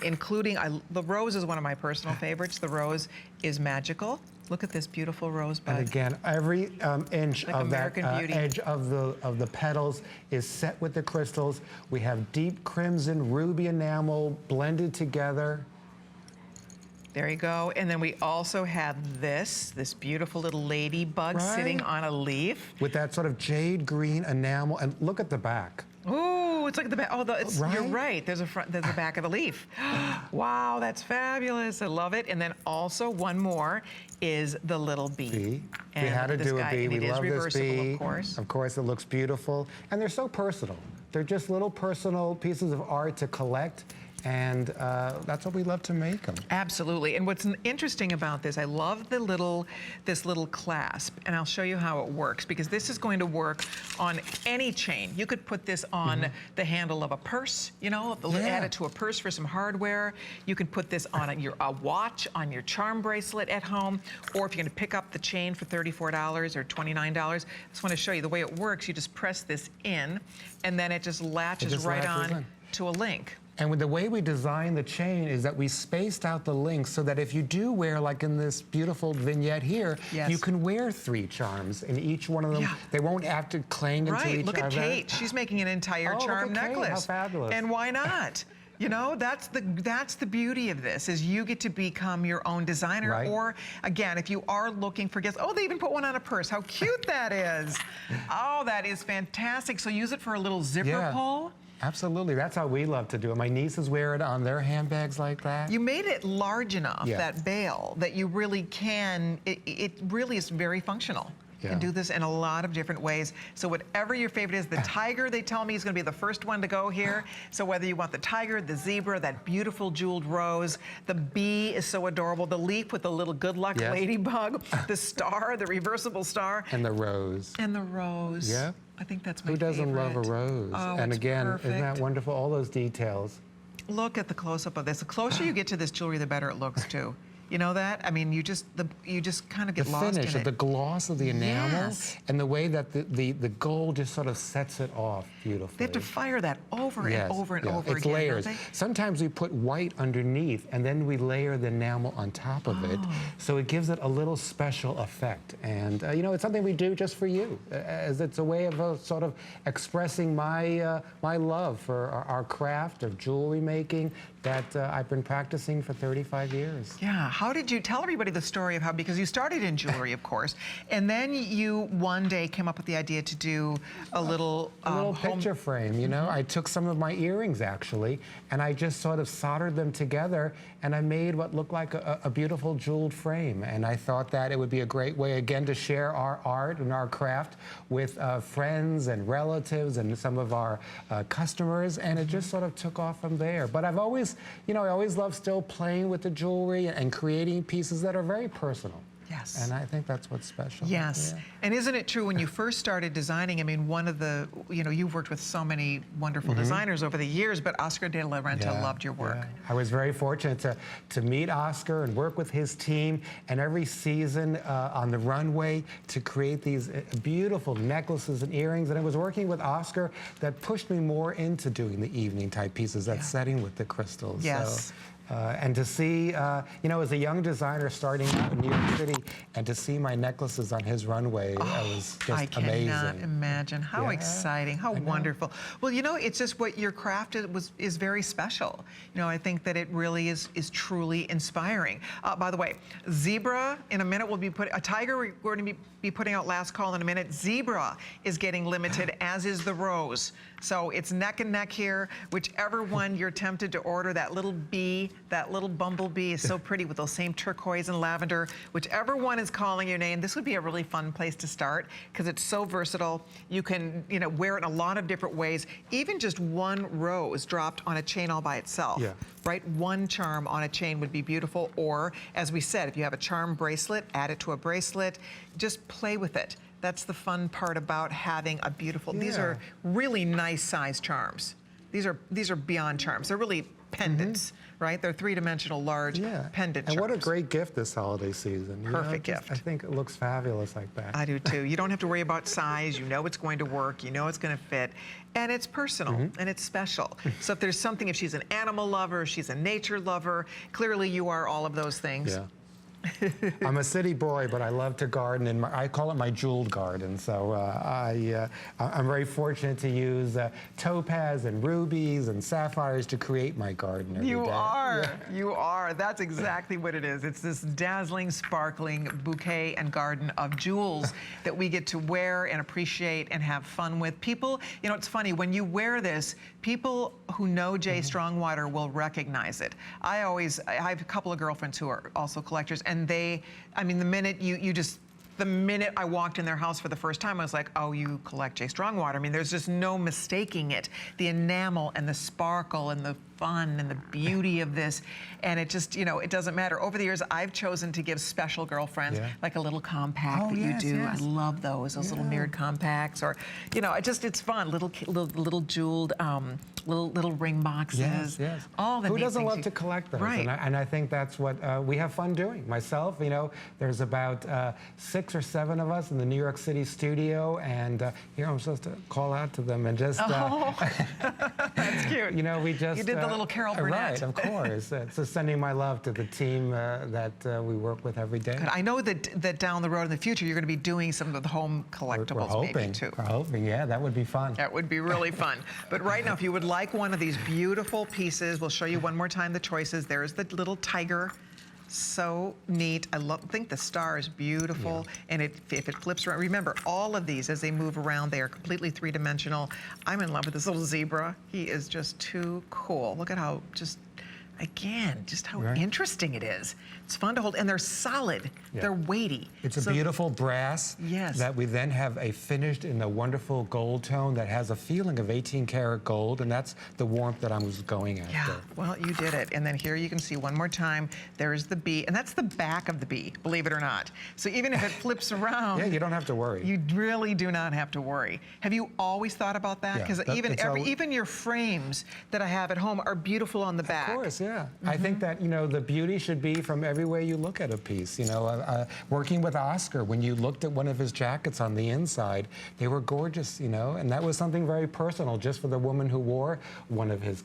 including, the rose is one of my personal favorites. The rose is magical. Look at this beautiful rosebud. And again, every inch like of American that Beauty. edge of the petals is set with the crystals. We have deep crimson ruby enamel blended together. There you go. And then we also have this beautiful little ladybug sitting on a leaf. With that sort of jade green enamel, and look at the back. Ooh, it's like the back. Oh, you're right. There's there's the back of the leaf. Wow, that's fabulous. I love it. And then also one more is the little bee. We had to do a bee. We love this bee. Of course. Of course, it looks beautiful. And they're so personal. They're just little personal pieces of art to collect. And that's what we love to make them. Absolutely. And what's interesting about this, I love this little clasp, and I'll show you how it works because this is going to work on any chain. You could put this on the handle of a purse, you know, add it to a purse for some hardware. You can put this on a watch, on your charm bracelet at home, or if you're going to pick up the chain for $34 or $29, I just want to show you the way it works. You just press this in, and then it just latches right on to a link. And with the way we designed the chain is that we spaced out the links so that if you do wear, like in this beautiful vignette here, you can wear 3 charms in each one of them. They won't have to cling into each other. Look at Kate. She's making an entire charm necklace. How fabulous. And why not? You know, that's the beauty of this, is you get to become your own designer. Or, again, if you are looking for gifts, they even put one on a purse. How cute that is. Oh, that is fantastic. So use it for a little zipper pull. Absolutely. That's how we love to do it. My nieces wear it on their handbags like that. You made it large enough, that bail, that you really can, it really is very functional. You can do this in a lot of different ways. So whatever your favorite is, the tiger, they tell me, is going to be the first one to go here. So whether you want the tiger, the zebra, that beautiful jeweled rose, the bee is so adorable, the leaf with the little good luck ladybug, the star, the reversible star. And the rose. And the rose. Yeah. I think that's my Who doesn't favorite. love a rose? Oh, and it's again, perfect. isn't that wonderful? All those details. Look at the close-up of this. The closer you get to this jewelry, the better it looks, too. You know that? I mean, you just kind of get The lost finish, in it. the gloss of the enamel, Yes. and the way that the gold just sort of sets it off beautifully. They have to fire that over Yes, and over and yeah. over It's again. layers. Don't they? Sometimes we put white underneath, and then we layer the enamel on top of it, so it gives it a little special effect. And you know, it's something we do just for you, as it's a way of sort of expressing my my love for our craft of jewelry making that I've been practicing for 35 years. Yeah. How did you tell everybody the story of how, because you started in jewelry, of course, and then you one day came up with the idea to do a little home picture frame, you know. I took some of my earrings actually, and I just sort of soldered them together, and I made what looked like a beautiful jeweled frame. And I thought that it would be a great way, again, to share our art and our craft with friends and relatives and some of our customers, and it just sort of took off from there. But I've always, you know, I always love still playing with the jewelry and creating pieces that are very personal. Yes. And I think that's what's special. Yes. Yeah. And isn't it true when you first started designing, I mean, one of the, you know, you've worked with so many wonderful designers over the years, but Oscar de la Renta loved your work. Yeah. I was very fortunate to meet Oscar and work with his team, and every season on the runway to create these beautiful necklaces and earrings. And it was working with Oscar that pushed me more into doing the evening type pieces, that setting with the crystals. Yes. So, and to see, you know, as a young designer starting out in New York City, and to see my necklaces on his runway, it was just I amazing. cannot imagine. How Yeah, exciting, how wonderful. Well, you know, it's just what your craft is very special. You know, I think that it really is truly inspiring. By the way, Zebra, in a minute, will be a tiger, we're going to be putting out last call in a minute. Zebra is getting limited, as is the rose. So it's neck and neck here. Whichever one you're tempted to order, that little bee, that little bumblebee is so pretty with those same turquoise and lavender. Whichever one is calling your name, this would be a really fun place to start because it's so versatile. You can, you know, wear it in a lot of different ways. Even just one rose dropped on a chain all by itself. Yeah. Right? One charm on a chain would be beautiful. Or, as we said, if you have a charm bracelet, add it to a bracelet. Just play with it. That's the fun part about having a beautiful, these are really nice size charms. These are beyond charms. They're really pendants, right? They're three-dimensional large pendant charms. And what a great gift this holiday season. You know, Perfect gift. I think it looks fabulous like that. I do too. You don't have to worry about size. You know it's going to work. You know it's going to fit. And it's personal and it's special. So if there's something, if she's an animal lover, if she's a nature lover, clearly you are all of those things. Yeah. I'm a city boy, but I love to garden, and I call it my jeweled garden. So I'm very fortunate to use topaz and rubies and sapphires to create my garden every day. You are. You are. That's exactly what it is. It's this dazzling, sparkling bouquet and garden of jewels that we get to wear and appreciate and have fun with. People, you know, it's funny, when you wear this, people who know Jay Strongwater will recognize it. I have a couple of girlfriends who are also collectors, and they, I mean, the minute the minute I walked in their house for the first time, I was like, oh, you collect Jay Strongwater. I mean, there's just no mistaking it. The enamel and the sparkle and the fun and the beauty of this. And it just, you know, it doesn't matter. Over the years, I've chosen to give special girlfriends like a little compact that you do. I love those little mirrored compacts, or, you know, it's fun. Little jeweled, little ring boxes. Yes. All the Who neat doesn't things love to collect those? Right. And I think that's what we have fun doing. Myself, you know, there's about 6 or 7 of us in the New York City studio, and here I'm supposed to call out to them and just. That's cute. You know, we just. You did the little Carol Burnett. Right, of course. So sending my love to the team that we work with every day. I know that down the road in the future, you're going to be doing some of the home collectibles maybe too. We're hoping, yeah, that would be fun. That would be really fun. But right now, if you would like one of these beautiful pieces, we'll show you one more time the choices. There's the little tiger. So neat. I think the star is beautiful. And if it flips around, remember, all of these, as they move around, they are completely three-dimensional. I'm in love with this little zebra. He is just too cool. Look at how just how interesting it is. It's fun to hold, and they're solid. Yeah. They're weighty. It's a beautiful brass that we then have finished in a wonderful gold tone that has a feeling of 18-karat gold, and that's the warmth that I was going after. Yeah, well, you did it. And then here you can see one more time, there's the bee, and that's the back of the bee, believe it or not. So even if it flips around... Yeah, you don't have to worry. You really do not have to worry. Have you always thought about that? Because even your frames that I have at home are beautiful on the back. Of course, Yeah, I think that, you know, the beauty should be from every way you look at a piece. You know, working with Oscar, when you looked at one of his jackets on the inside, they were gorgeous, you know, and that was something very personal just for the woman who wore one of his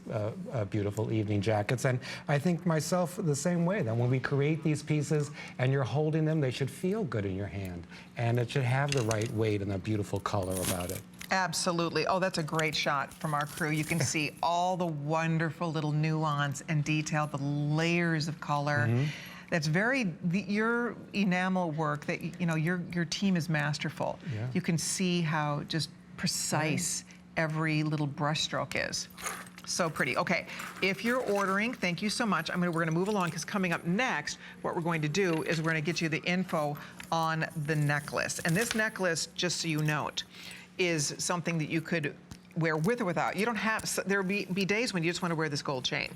beautiful evening jackets. And I think myself the same way, that when we create these pieces and you're holding them, they should feel good in your hand, and it should have the right weight and a beautiful color about it. Absolutely. Oh, that's a great shot from our crew. You can see all the wonderful little nuance and detail, the layers of color. That's very, your enamel work, that, you know, your team is masterful. Yeah. You can see how just precise every little brush stroke is. So pretty. Okay, if you're ordering, thank you so much. We're going to move along, because coming up next, what we're going to do is we're going to get you the info on the necklace. And this necklace, just so you note, is something that you could wear with or without. You don't have, there'll be days when you just want to wear this gold chain,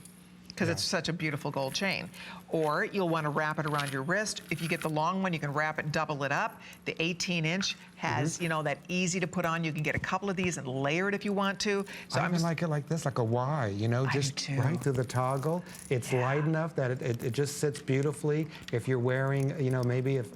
because it's such a beautiful gold chain. Or you'll want to wrap it around your wrist. If you get the long one, you can wrap it, double it up. The 18-inch has, you know, that easy to put on. You can get a couple of these and layer it if you want to. So I even like it like this, like a Y, you know, just right through the toggle. It's light enough that it just sits beautifully. If you're wearing, you know, maybe if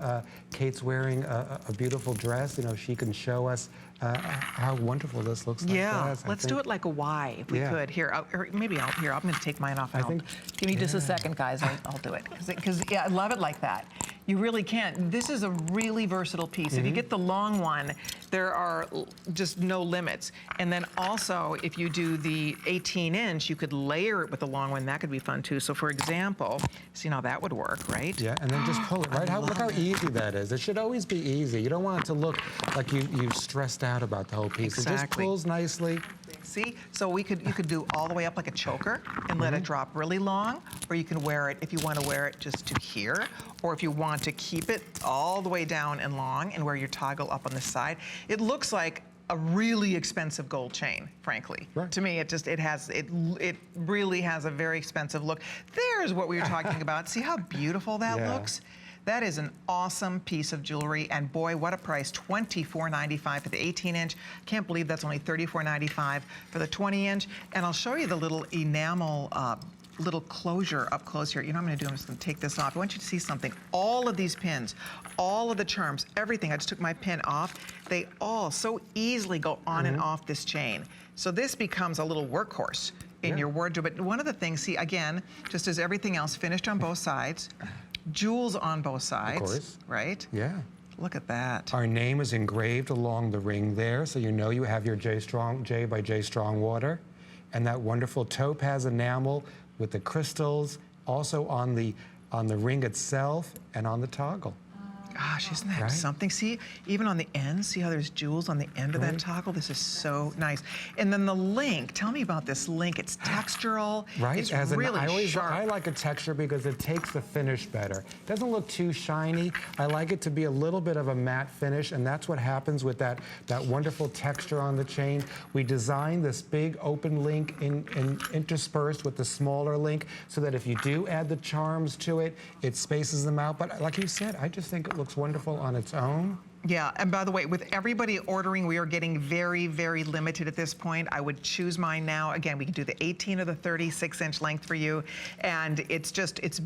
Kate's wearing a beautiful dress, you know, she can show us how wonderful this looks like. Yeah, let's do it like a Y if we could. Here, maybe I'm going to take mine off now. Give me just a second, guys. I'll do it. Because, yeah, I love it like that. You really can. This is a really versatile piece. If you get the long one, there are just no limits. And then also, if you do the 18-inch, you could layer it with the long one. That could be fun, too. So, for example, see how that would work, right? Yeah, and then just pull it, right? Look how easy that is. It should always be easy. You don't want it to look like you've stressed out about the whole piece. Exactly. It just pulls nicely. See, so you could do all the way up like a choker and let it drop really long, or you can wear it, if you want to wear it just to here, or if you want to keep it all the way down and long and wear your toggle up on the side. It looks like a really expensive gold chain, frankly. Right. To me, it really has a very expensive look. There's what we were talking about. See how beautiful that looks? That is an awesome piece of jewelry, and boy, what a price, $24.95 for the 18-inch. Can't believe that's only $34.95 for the 20-inch. And I'll show you the little enamel little closure up close here. You know what I'm gonna do? I'm just gonna take this off. I want you to see something. All of these pins, all of the charms, everything. I just took my pin off. They all so easily go on and off this chain. So this becomes a little workhorse in your wardrobe. But one of the things, see, again, just as everything else, finished on both sides, jewels on both sides, of course. Right? Yeah. Look at that. Our name is engraved along the ring there, so you know you have your J by J Strongwater, and that wonderful topaz enamel with the crystals, also on the ring itself and on the toggle. Gosh, isn't that something? See, even on the end, see how there's jewels on the end of that toggle? This is so nice. And then the link, tell me about this link. It's textural. Right, it's really sharp. I like a texture because it takes the finish better. It doesn't look too shiny. I like it to be a little bit of a matte finish, and that's what happens with that wonderful texture on the chain. We designed this big open link interspersed with the smaller link so that if you do add the charms to it, it spaces them out. But like you said, I just think it looks wonderful on its own. Yeah, and by the way, with everybody ordering, we are getting very, very limited at this point. I would choose mine now. Again, we can do the 18 or the 36-inch length for you, and it's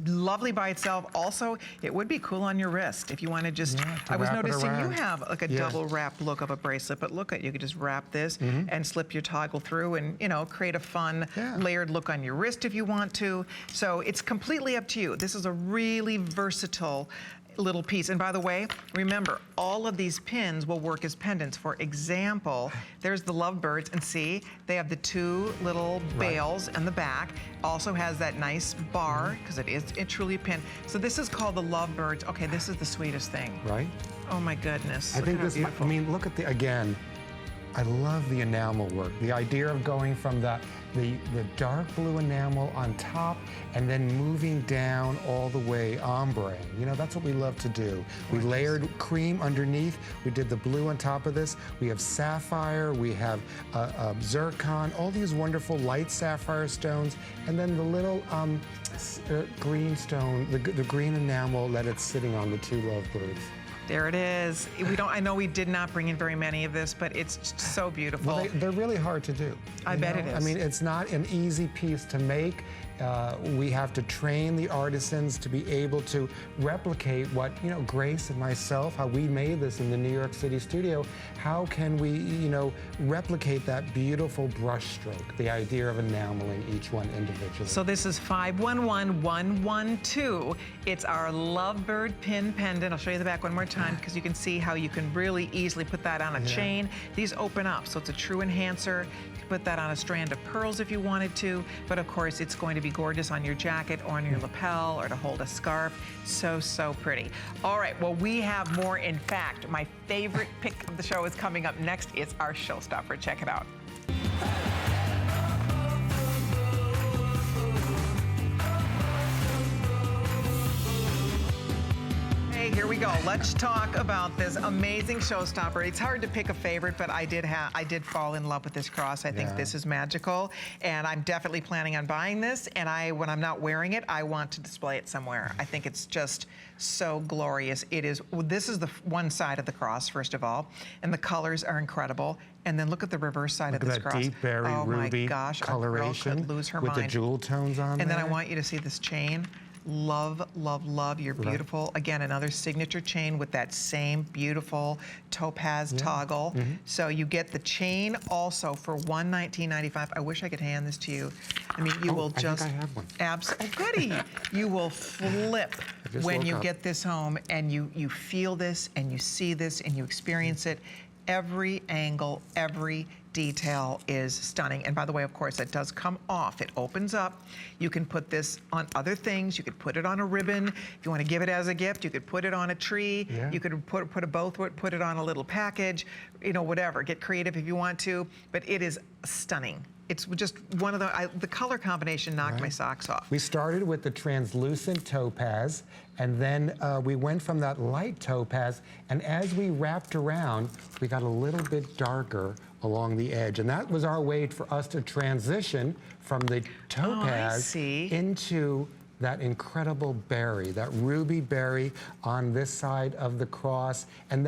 lovely by itself. Also, it would be cool on your wrist if you want to just, I was noticing you have like a double wrap look of a bracelet, but look at, you could just wrap this and slip your toggle through and, you know, create a fun layered look on your wrist if you want to. So it's completely up to you. This is a really versatile little piece. And by the way, remember, all of these pins will work as pendants. For example, there's the lovebirds, and see, they have the two little bails in the back. Also has that nice bar, because it's truly a pin. So this is called the lovebirds. Okay, this is the sweetest thing. Right? Oh my goodness. I think this, I mean, look at again, I love the enamel work. The idea of going from the dark blue enamel on top and then moving down all the way ombre. You know, that's what we love to do. We layered cream underneath. We did the blue on top of this. We have sapphire. We have zircon, all these wonderful light sapphire stones. And then the little green stone, the green enamel that it's sitting on, the two lovebirds. There it is. I know we did not bring in very many of this, but it's so beautiful. Well, they're really hard to do. I bet it is. I mean, it's not an easy piece to make. We have to train the artisans to be able to replicate what, Grace and myself, how we made this in the New York City studio. How can we, replicate that beautiful brush stroke, the idea of enameling each one individually. So this is 511112. It's our Lovebird pin pendant. I'll show you the back one more time because you can see how you can really easily put that on a chain. These open up, so it's a true enhancer. You can put that on a strand of pearls if you wanted to, but of course it's going to be gorgeous on your jacket or on your lapel or to hold a scarf. So, so pretty. All right, well, we have more. In fact, my favorite pick of the show is coming up next. It's our showstopper. Check it out. Hey, here we go. Let's talk about this amazing showstopper. It's hard to pick a favorite, but I did fall in love with this cross. I think this is magical, and I'm definitely planning on buying this. And when I'm not wearing it, I want to display it somewhere. I think it's just so glorious. This is the one side of the cross, first of all, and the colors are incredible. And then look at the reverse side of this cross. Deep berry ruby my gosh, coloration a girl could lose her with mind. the jewel tones on And there. then I want you to see this chain. Love, love, love. You're beautiful. Again, another signature chain with that same beautiful topaz toggle. So you get the chain also for $119.95. I wish I could hand this to you. I mean, you will just... I think I have one. Absolutely. Goody. You will flip when you woke up. get this home and you feel this and you see this and you experience it. Every angle, every detail is stunning. And by the way, of course, it does come off. It opens up. You can put this on other things. You could put it on a ribbon. If you want to give it as a gift, you could put it on a tree. You could put it on a little package, whatever. Get creative if you want to, but it is stunning. It's just one of the color combination knocked my socks off. We started with the translucent topaz, and then we went from that light topaz, and as we wrapped around, we got a little bit darker along the edge, and that was our way for us to transition from the topaz into that incredible berry, that ruby berry on this side of the cross. And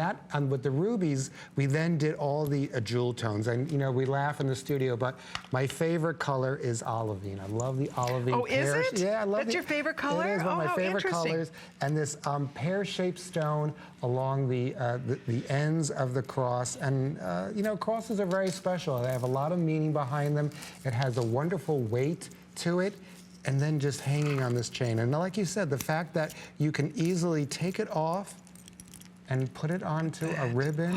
with the rubies, we then did all the jewel tones. And, we laugh in the studio, but my favorite color is olivine. I love the olivine. Oh, is it? Yeah, I love That's your favorite color? It is one of my favorite interesting. colors. And this pear-shaped stone along the ends of the cross. And, crosses are very special. They have a lot of meaning behind them. It has a wonderful weight to it. And then just hanging on this chain. And like you said, the fact that you can easily take it off and put it onto a ribbon.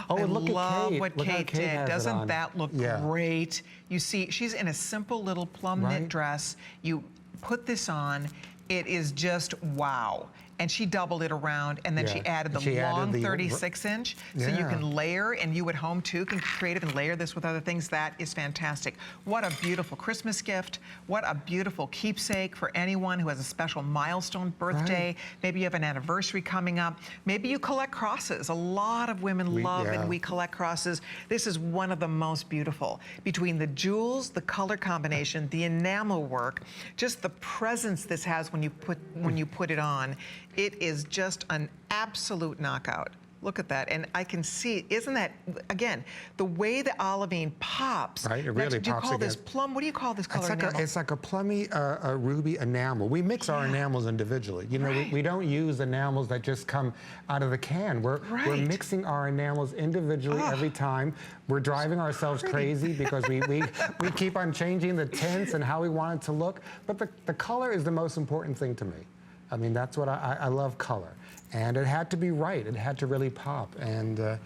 Oh, and look at Kate. What Kate did. Doesn't that look great? You see, she's in a simple little plum knit dress. You put this on, it is just wow. And she doubled it around, and then she added the long 36-inch, so you can layer, and you at home too can get creative and layer this with other things. That is fantastic. What a beautiful Christmas gift. What a beautiful keepsake for anyone who has a special milestone birthday. Maybe you have an anniversary coming up. Maybe you collect crosses. A lot of women love and we collect crosses. This is one of the most beautiful. Between the jewels, the color combination, the enamel work, just the presence this has when you put it on. It is just an absolute knockout. Look at that. And I can see, isn't that, again, the way the olivine pops. Right, it really pops. Do you call this plum? What do you call this color enamel? It's like a plummy ruby enamel. We mix our enamels individually. We don't use enamels that just come out of the can. We're mixing our enamels individually every time. We're driving ourselves crazy because we keep on changing the tints and how we want it to look. But the color is the most important thing to me. I mean, that's what I love color. And it had to be right. It had to really pop. And it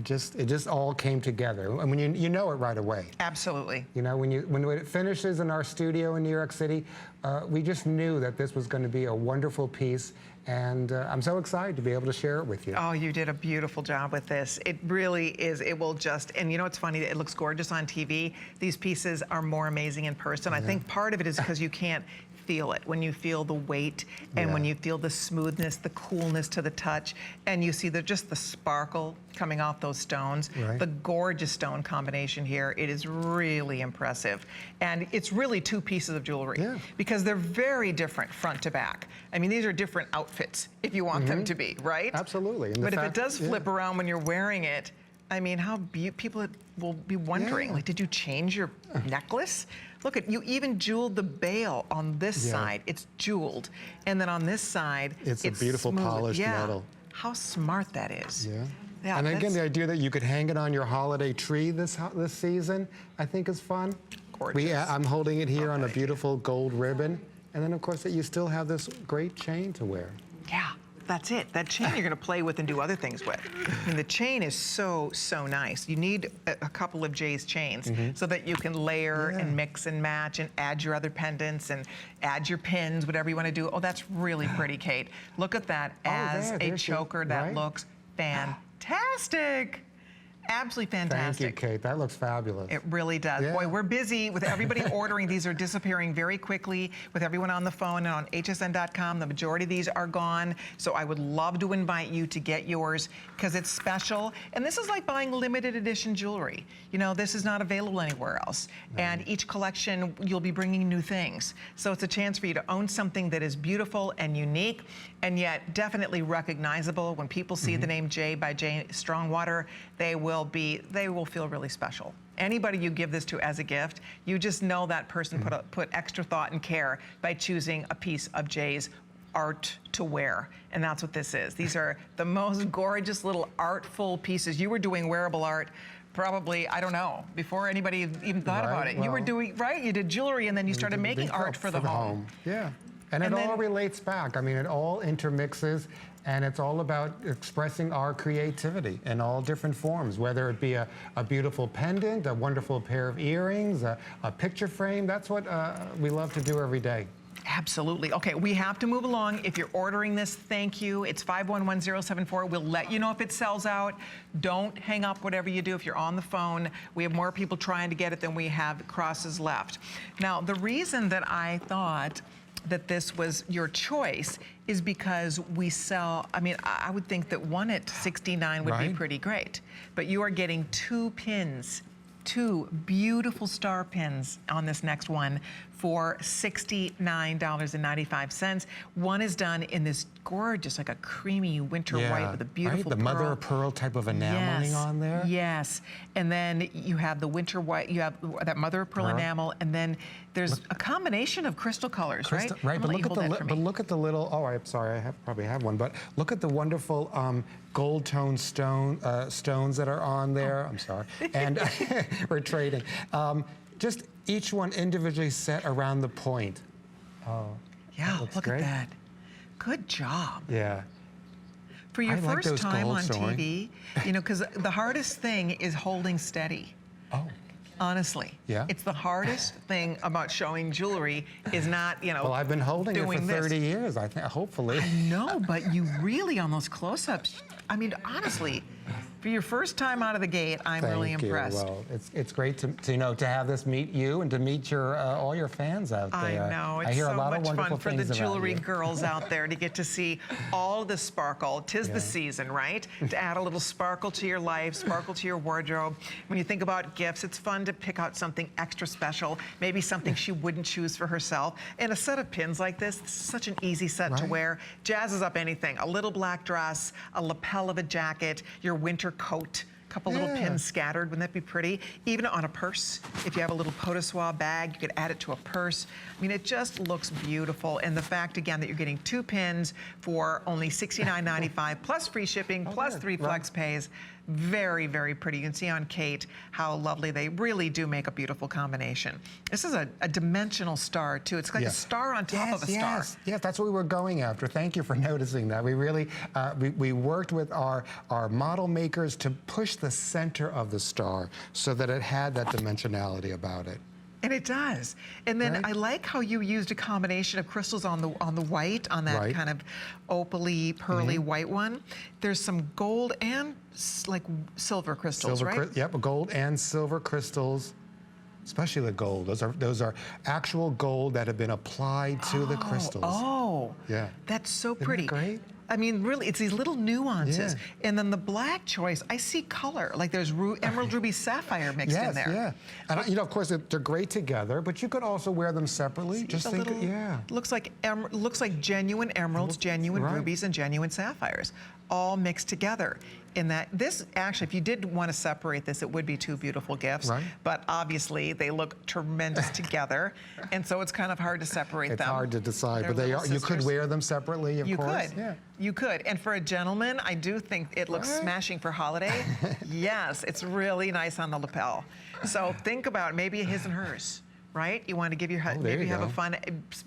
just all came together. And when you know it right away. Absolutely. When it finishes in our studio in New York City, we just knew that this was going to be a wonderful piece. And I'm so excited to be able to share it with you. Oh, you did a beautiful job with this. It really is. It will just, and it's funny, it looks gorgeous on TV. These pieces are more amazing in person. I think part of it is because you can't feel it, when you feel the weight and when you feel the smoothness, the coolness to the touch, and you see just the sparkle coming off those stones. The gorgeous stone combination here, it is really impressive. And it's really two pieces of jewelry because they're very different front to back. I mean, these are different outfits if you want them to be, right? Absolutely. And but if it does flip around when you're wearing it, I mean, people will be wondering, like, did you change your necklace? Look at, you even jeweled the bail on this Yeah. side. It's jeweled. And then on this side, It's a beautiful smooth. polished Yeah. metal. How smart that is. Yeah. Yeah, And again, that's the idea that you could hang it on your holiday tree this season, I think is fun. Gorgeous. I'm holding it here on a Okay. beautiful gold ribbon. And then, of course, that you still have this great chain to wear. Yeah, that's it. That chain you're going to play with and do other things with. I mean, the chain is so, so nice. You need a couple of Jay's chains so that you can layer Yeah. and mix and match and add your other pendants and add your pins, whatever you want to do. Oh, that's really pretty, Kate. Look at that as a there's the- choker. That right? looks fantastic. Absolutely Thank you, fantastic. Kate. That looks fabulous. It really does. Yeah. Boy, we're busy with everybody ordering. These are disappearing very quickly with everyone on the phone and on hsn.com. The majority of these are gone. So I would love to invite you to get yours because it's special. And this is like buying limited edition jewelry. You know, this is not available anywhere else. And each collection, you'll be bringing new things. So it's a chance for you to own something that is beautiful and unique and yet definitely recognizable. When people see the name Jay by Jay Strongwater, they will feel really special. Anybody you give this to as a gift, you just know that person put extra thought and care by choosing a piece of Jay's art to wear. And that's what this is. These are the most gorgeous little artful pieces. You were doing wearable art probably, I don't know, before anybody even thought Right, about it. You were well, doing, right? You did jewelry and then you started making art for the home. Yeah. And it And all then- relates back. I mean, it all intermixes, and it's all about expressing our creativity in all different forms, whether it be a beautiful pendant, a wonderful pair of earrings, a picture frame. That's what we love to do every day. Absolutely. Okay, we have to move along. If you're ordering this, thank you. It's 511074. We'll let you know if it sells out. Don't hang up whatever you do if you're on the phone. We have more people trying to get it than we have crosses left. Now, the reason that I thought that this was your choice is because we sell, I mean, I would think that one at $69 would be Right. pretty great, but you are getting 2 pins, 2 beautiful star pins on this next one for $69.95. One is done in this gorgeous, like a creamy winter white with a beautiful right? The mother pearl. of pearl type of enameling on there. Yes, and then you have the winter white, you have that mother of pearl enamel, and then there's a combination of crystal colors, right? Right, I'm but gonna look, let you hold that for me. look at the little, oh, I'm sorry, probably have one, but look at the wonderful gold tone stones that are on there. I'm sorry. And we're trading. Just each one individually set around the point. Oh, Yeah, looks look great. at that. Good job. Yeah. For your I like first those time gold on story. TV, you know, because the hardest thing is holding steady. Oh. Honestly. Yeah. It's the hardest thing about showing jewelry is not, you know, Well, I've been holding it for doing this. 30 years, I think, hopefully. No, but you really, on those close-ups, I mean, honestly, for your first time out of the gate, I'm really Thank you. impressed. Well, it's great to you know to have this meet you and to meet your all your fans out there. I know, it's I hear so a lot much of wonderful fun for the things about jewelry you. girls out there to get to see all the sparkle. 'Tis the season, right? To add a little sparkle to your life, sparkle to your wardrobe. When you think about gifts, it's fun to pick out something extra special, maybe something she wouldn't choose for herself. And a set of pins like this is such an easy set to Right. wear. Jazzes up anything. A little black dress, a lapel of a jacket, your winter coat. Couple little Yeah. pins scattered, wouldn't that be pretty? Even on a purse, if you have a little Potoswa bag, you could add it to a purse. I mean, it just looks beautiful. And the fact, again, that you're getting 2 pins for only $69.95 plus free shipping, plus good. 3 flex pays. Very, very pretty. You can see on Kate how lovely they really do make a beautiful combination. This is a dimensional star, too. It's like a star on top of a star. Yes, that's what we were going after. Thank you for noticing that. We really, we worked with our model makers to push the center of the star so that it had that dimensionality about it. And it does. And then Right. I like how you used a combination of crystals on the white, on that Right. kind of opaly, pearly white one. There's some gold and like silver crystals, right? Yep, gold and silver crystals. Especially the gold. Those are actual gold that have been applied to the crystals. Oh, Yeah. that's so Isn't that pretty. great? I mean, really, it's these little nuances. Yeah. And then the black choice, I see color. Like there's emerald ruby sapphire mixed in there. Yeah. And you know, of course, they're great together, but you could also wear them separately. See Just the think, little, yeah. looks like genuine emeralds, genuine Right. rubies, and genuine sapphires, all mixed together. in that this actually, if you did want to separate this, it would be two beautiful gifts. Right. But obviously, they look tremendous together, and so it's kind of hard to separate them. It's hard to decide, They're but they little are. You could sisters. wear them separately, of You course. could. Yeah. You could. And for a gentleman, I do think it looks smashing for holiday. Yes, it's really nice on the lapel. So think about maybe his and hers. Right? You want to give your maybe you have a go. fun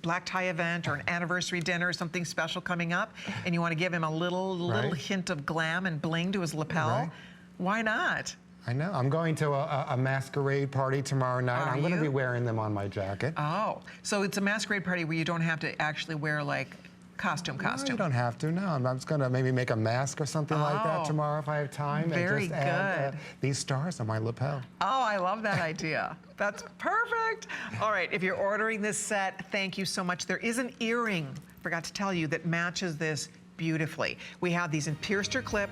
black tie event or an anniversary dinner or something special coming up, and you want to give him a little Right. hint of glam and bling to his lapel. Right. Why not? I know. I'm going to a masquerade party tomorrow night. Are I'm going to you? be wearing them on my jacket. Oh, so it's a masquerade party where you don't have to actually wear like costume. No, you don't have to. No, I'm just going to maybe make a mask or something like that Oh. tomorrow if I have time. Very and just add good. these stars on my lapel. Oh, I love that idea. That's perfect. All right, if you're ordering this set, thank you so much. There is an earring, forgot to tell you, that matches this beautifully. We have these in pierced clip,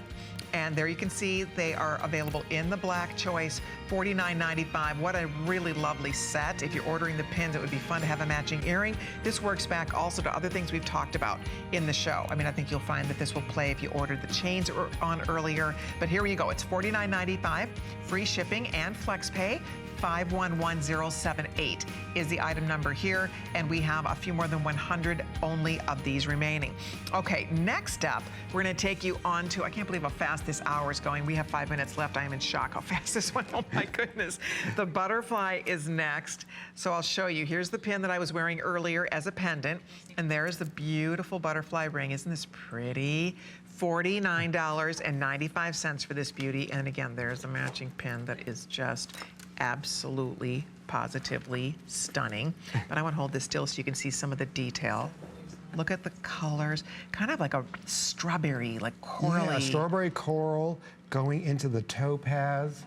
and there you can see they are available in the black choice, $49.95. What a really lovely set. If you're ordering the pins, it would be fun to have a matching earring. This works back also to other things we've talked about in the show. I mean, I think you'll find that this will play if you ordered the chains on earlier. But here you go. It's $49.95, free shipping and flex pay. 511078 is the item number here, and we have a few more than 100 only of these remaining. Okay, next up, we're going to take you on to, I can't believe how fast this hour is going. We have 5 minutes left. I am in shock how fast this went. Oh my goodness. The butterfly is next. So I'll show you. Here's the pin that I was wearing earlier as a pendant, and there's the beautiful butterfly ring. Isn't this pretty? $49.95 for this beauty. And again, there's a matching pin that is just absolutely, positively stunning. But I want to hold this still so you can see some of the detail. Look at the colors, kind of like a strawberry, like corally. Yeah, strawberry coral going into the topaz.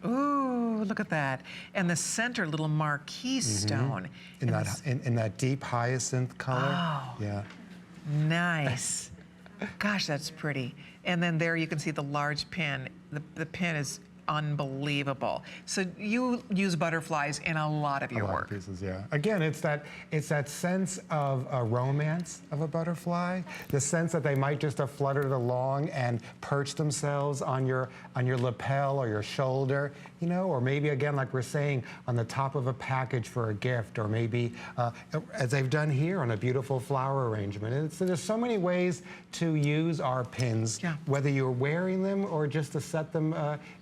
Ooh, look at that. And the center little marquise stone. In that deep hyacinth color. Oh. Yeah. Nice. Gosh, that's pretty. And then there you can see the large pin. The pin is unbelievable. So you use butterflies in a lot of your A lot work. of pieces, yeah. Again, it's that sense of romance of a butterfly, the sense that they might just have fluttered along and perched themselves on your lapel or your shoulder, you know, or maybe again, like we're saying, on the top of a package for a gift, or maybe as they've done here on a beautiful flower arrangement. There's so many ways to use our pins, whether you're wearing them or just to set them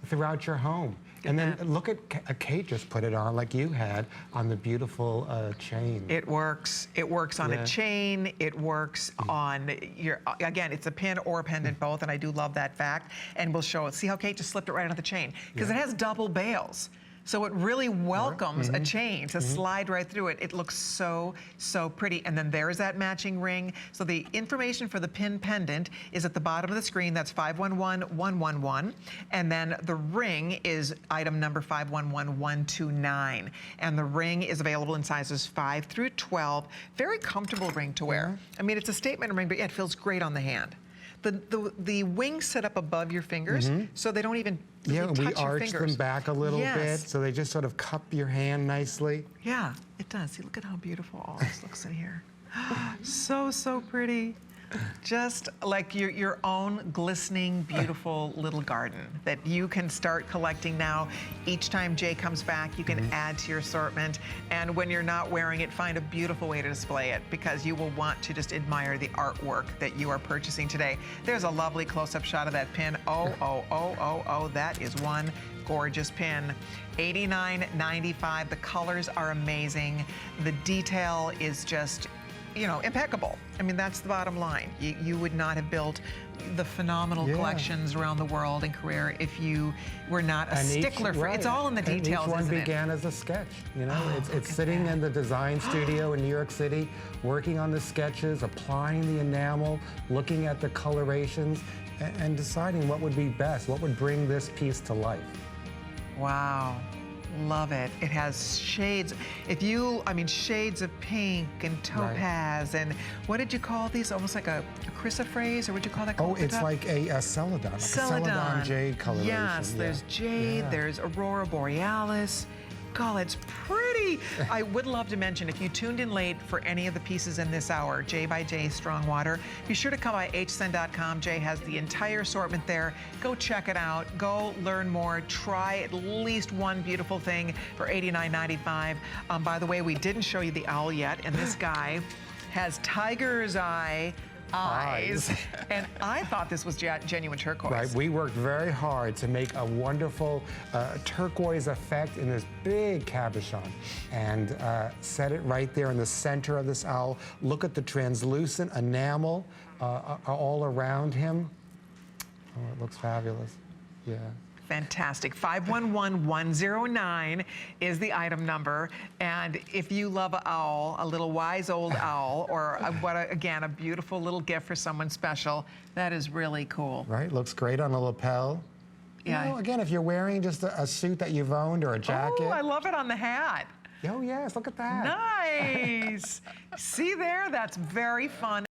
throughout your home. And then look at Kate just put it on like you had on the beautiful chain. It works. It works on a chain. It works on your, again, it's a pin or a pendant both, and I do love that fact. And we'll show it. See how Kate just slipped it right onto the chain? Because it has double bails. So it really welcomes a chain to slide right through it. It looks so, so pretty. And then there's that matching ring. So the information for the pin pendant is at the bottom of the screen. That's 511111. And then the ring is item number 511129. And the ring is available in sizes 5 through 12. Very comfortable ring to wear. I mean, it's a statement ring, but yeah, it feels great on the hand. The wings sit up above your fingers, so they don't even Yeah, touch we your arch fingers. them back a little bit, Yes. so they just sort of cup your hand nicely. Yeah, it does. See, look at how beautiful all this looks in here. So, so pretty. Just like your own glistening, beautiful little garden that you can start collecting now. Each time Jay comes back, you can add to your assortment. And when you're not wearing it, find a beautiful way to display it, because you will want to just admire the artwork that you are purchasing today. There's a lovely close-up shot of that pin. Oh, that is one gorgeous pin. $89.95. The colors are amazing. The detail is just, you know, impeccable. I mean, that's the bottom line. You would not have built the phenomenal collections around the world in career if you were not a stickler for it. It's all in the details, and each one isn't began as a sketch, you know? It's sitting in the design studio in New York City, working on the sketches, applying the enamel, looking at the colorations, and deciding what would be best, what would bring this piece to life. Wow. Love it. It has shades. Shades of pink and topaz and what did you call these? Almost like a chrysoprase, or what did you call that? Oh, it's like a celadon, like a celadon jade coloration. Yes, there's jade, there's aurora borealis. God, it's pretty. I would love to mention, if you tuned in late for any of the pieces in this hour, J by J Strong Water, be sure to come by hsen.com. Jay has the entire assortment there. Go check it out. Go learn more. Try at least one beautiful thing for $89.95. By the way, we didn't show you the owl yet, and this guy has tiger's eyes. And I thought this was genuine turquoise. Right, we worked very hard to make a wonderful turquoise effect in this big cabochon and set it right there in the center of this owl. Look at the translucent enamel all around him. Oh, it looks fabulous. Yeah. Fantastic. 511109 is the item number. And if you love an owl, a little wise old owl, or again, a beautiful little gift for someone special, that is really cool. Right, looks great on a lapel. Yeah. You know, again, if you're wearing just a suit that you've owned or a jacket. Oh, I love it on the hat. Oh, yes, look at that. Nice. See there? That's very fun.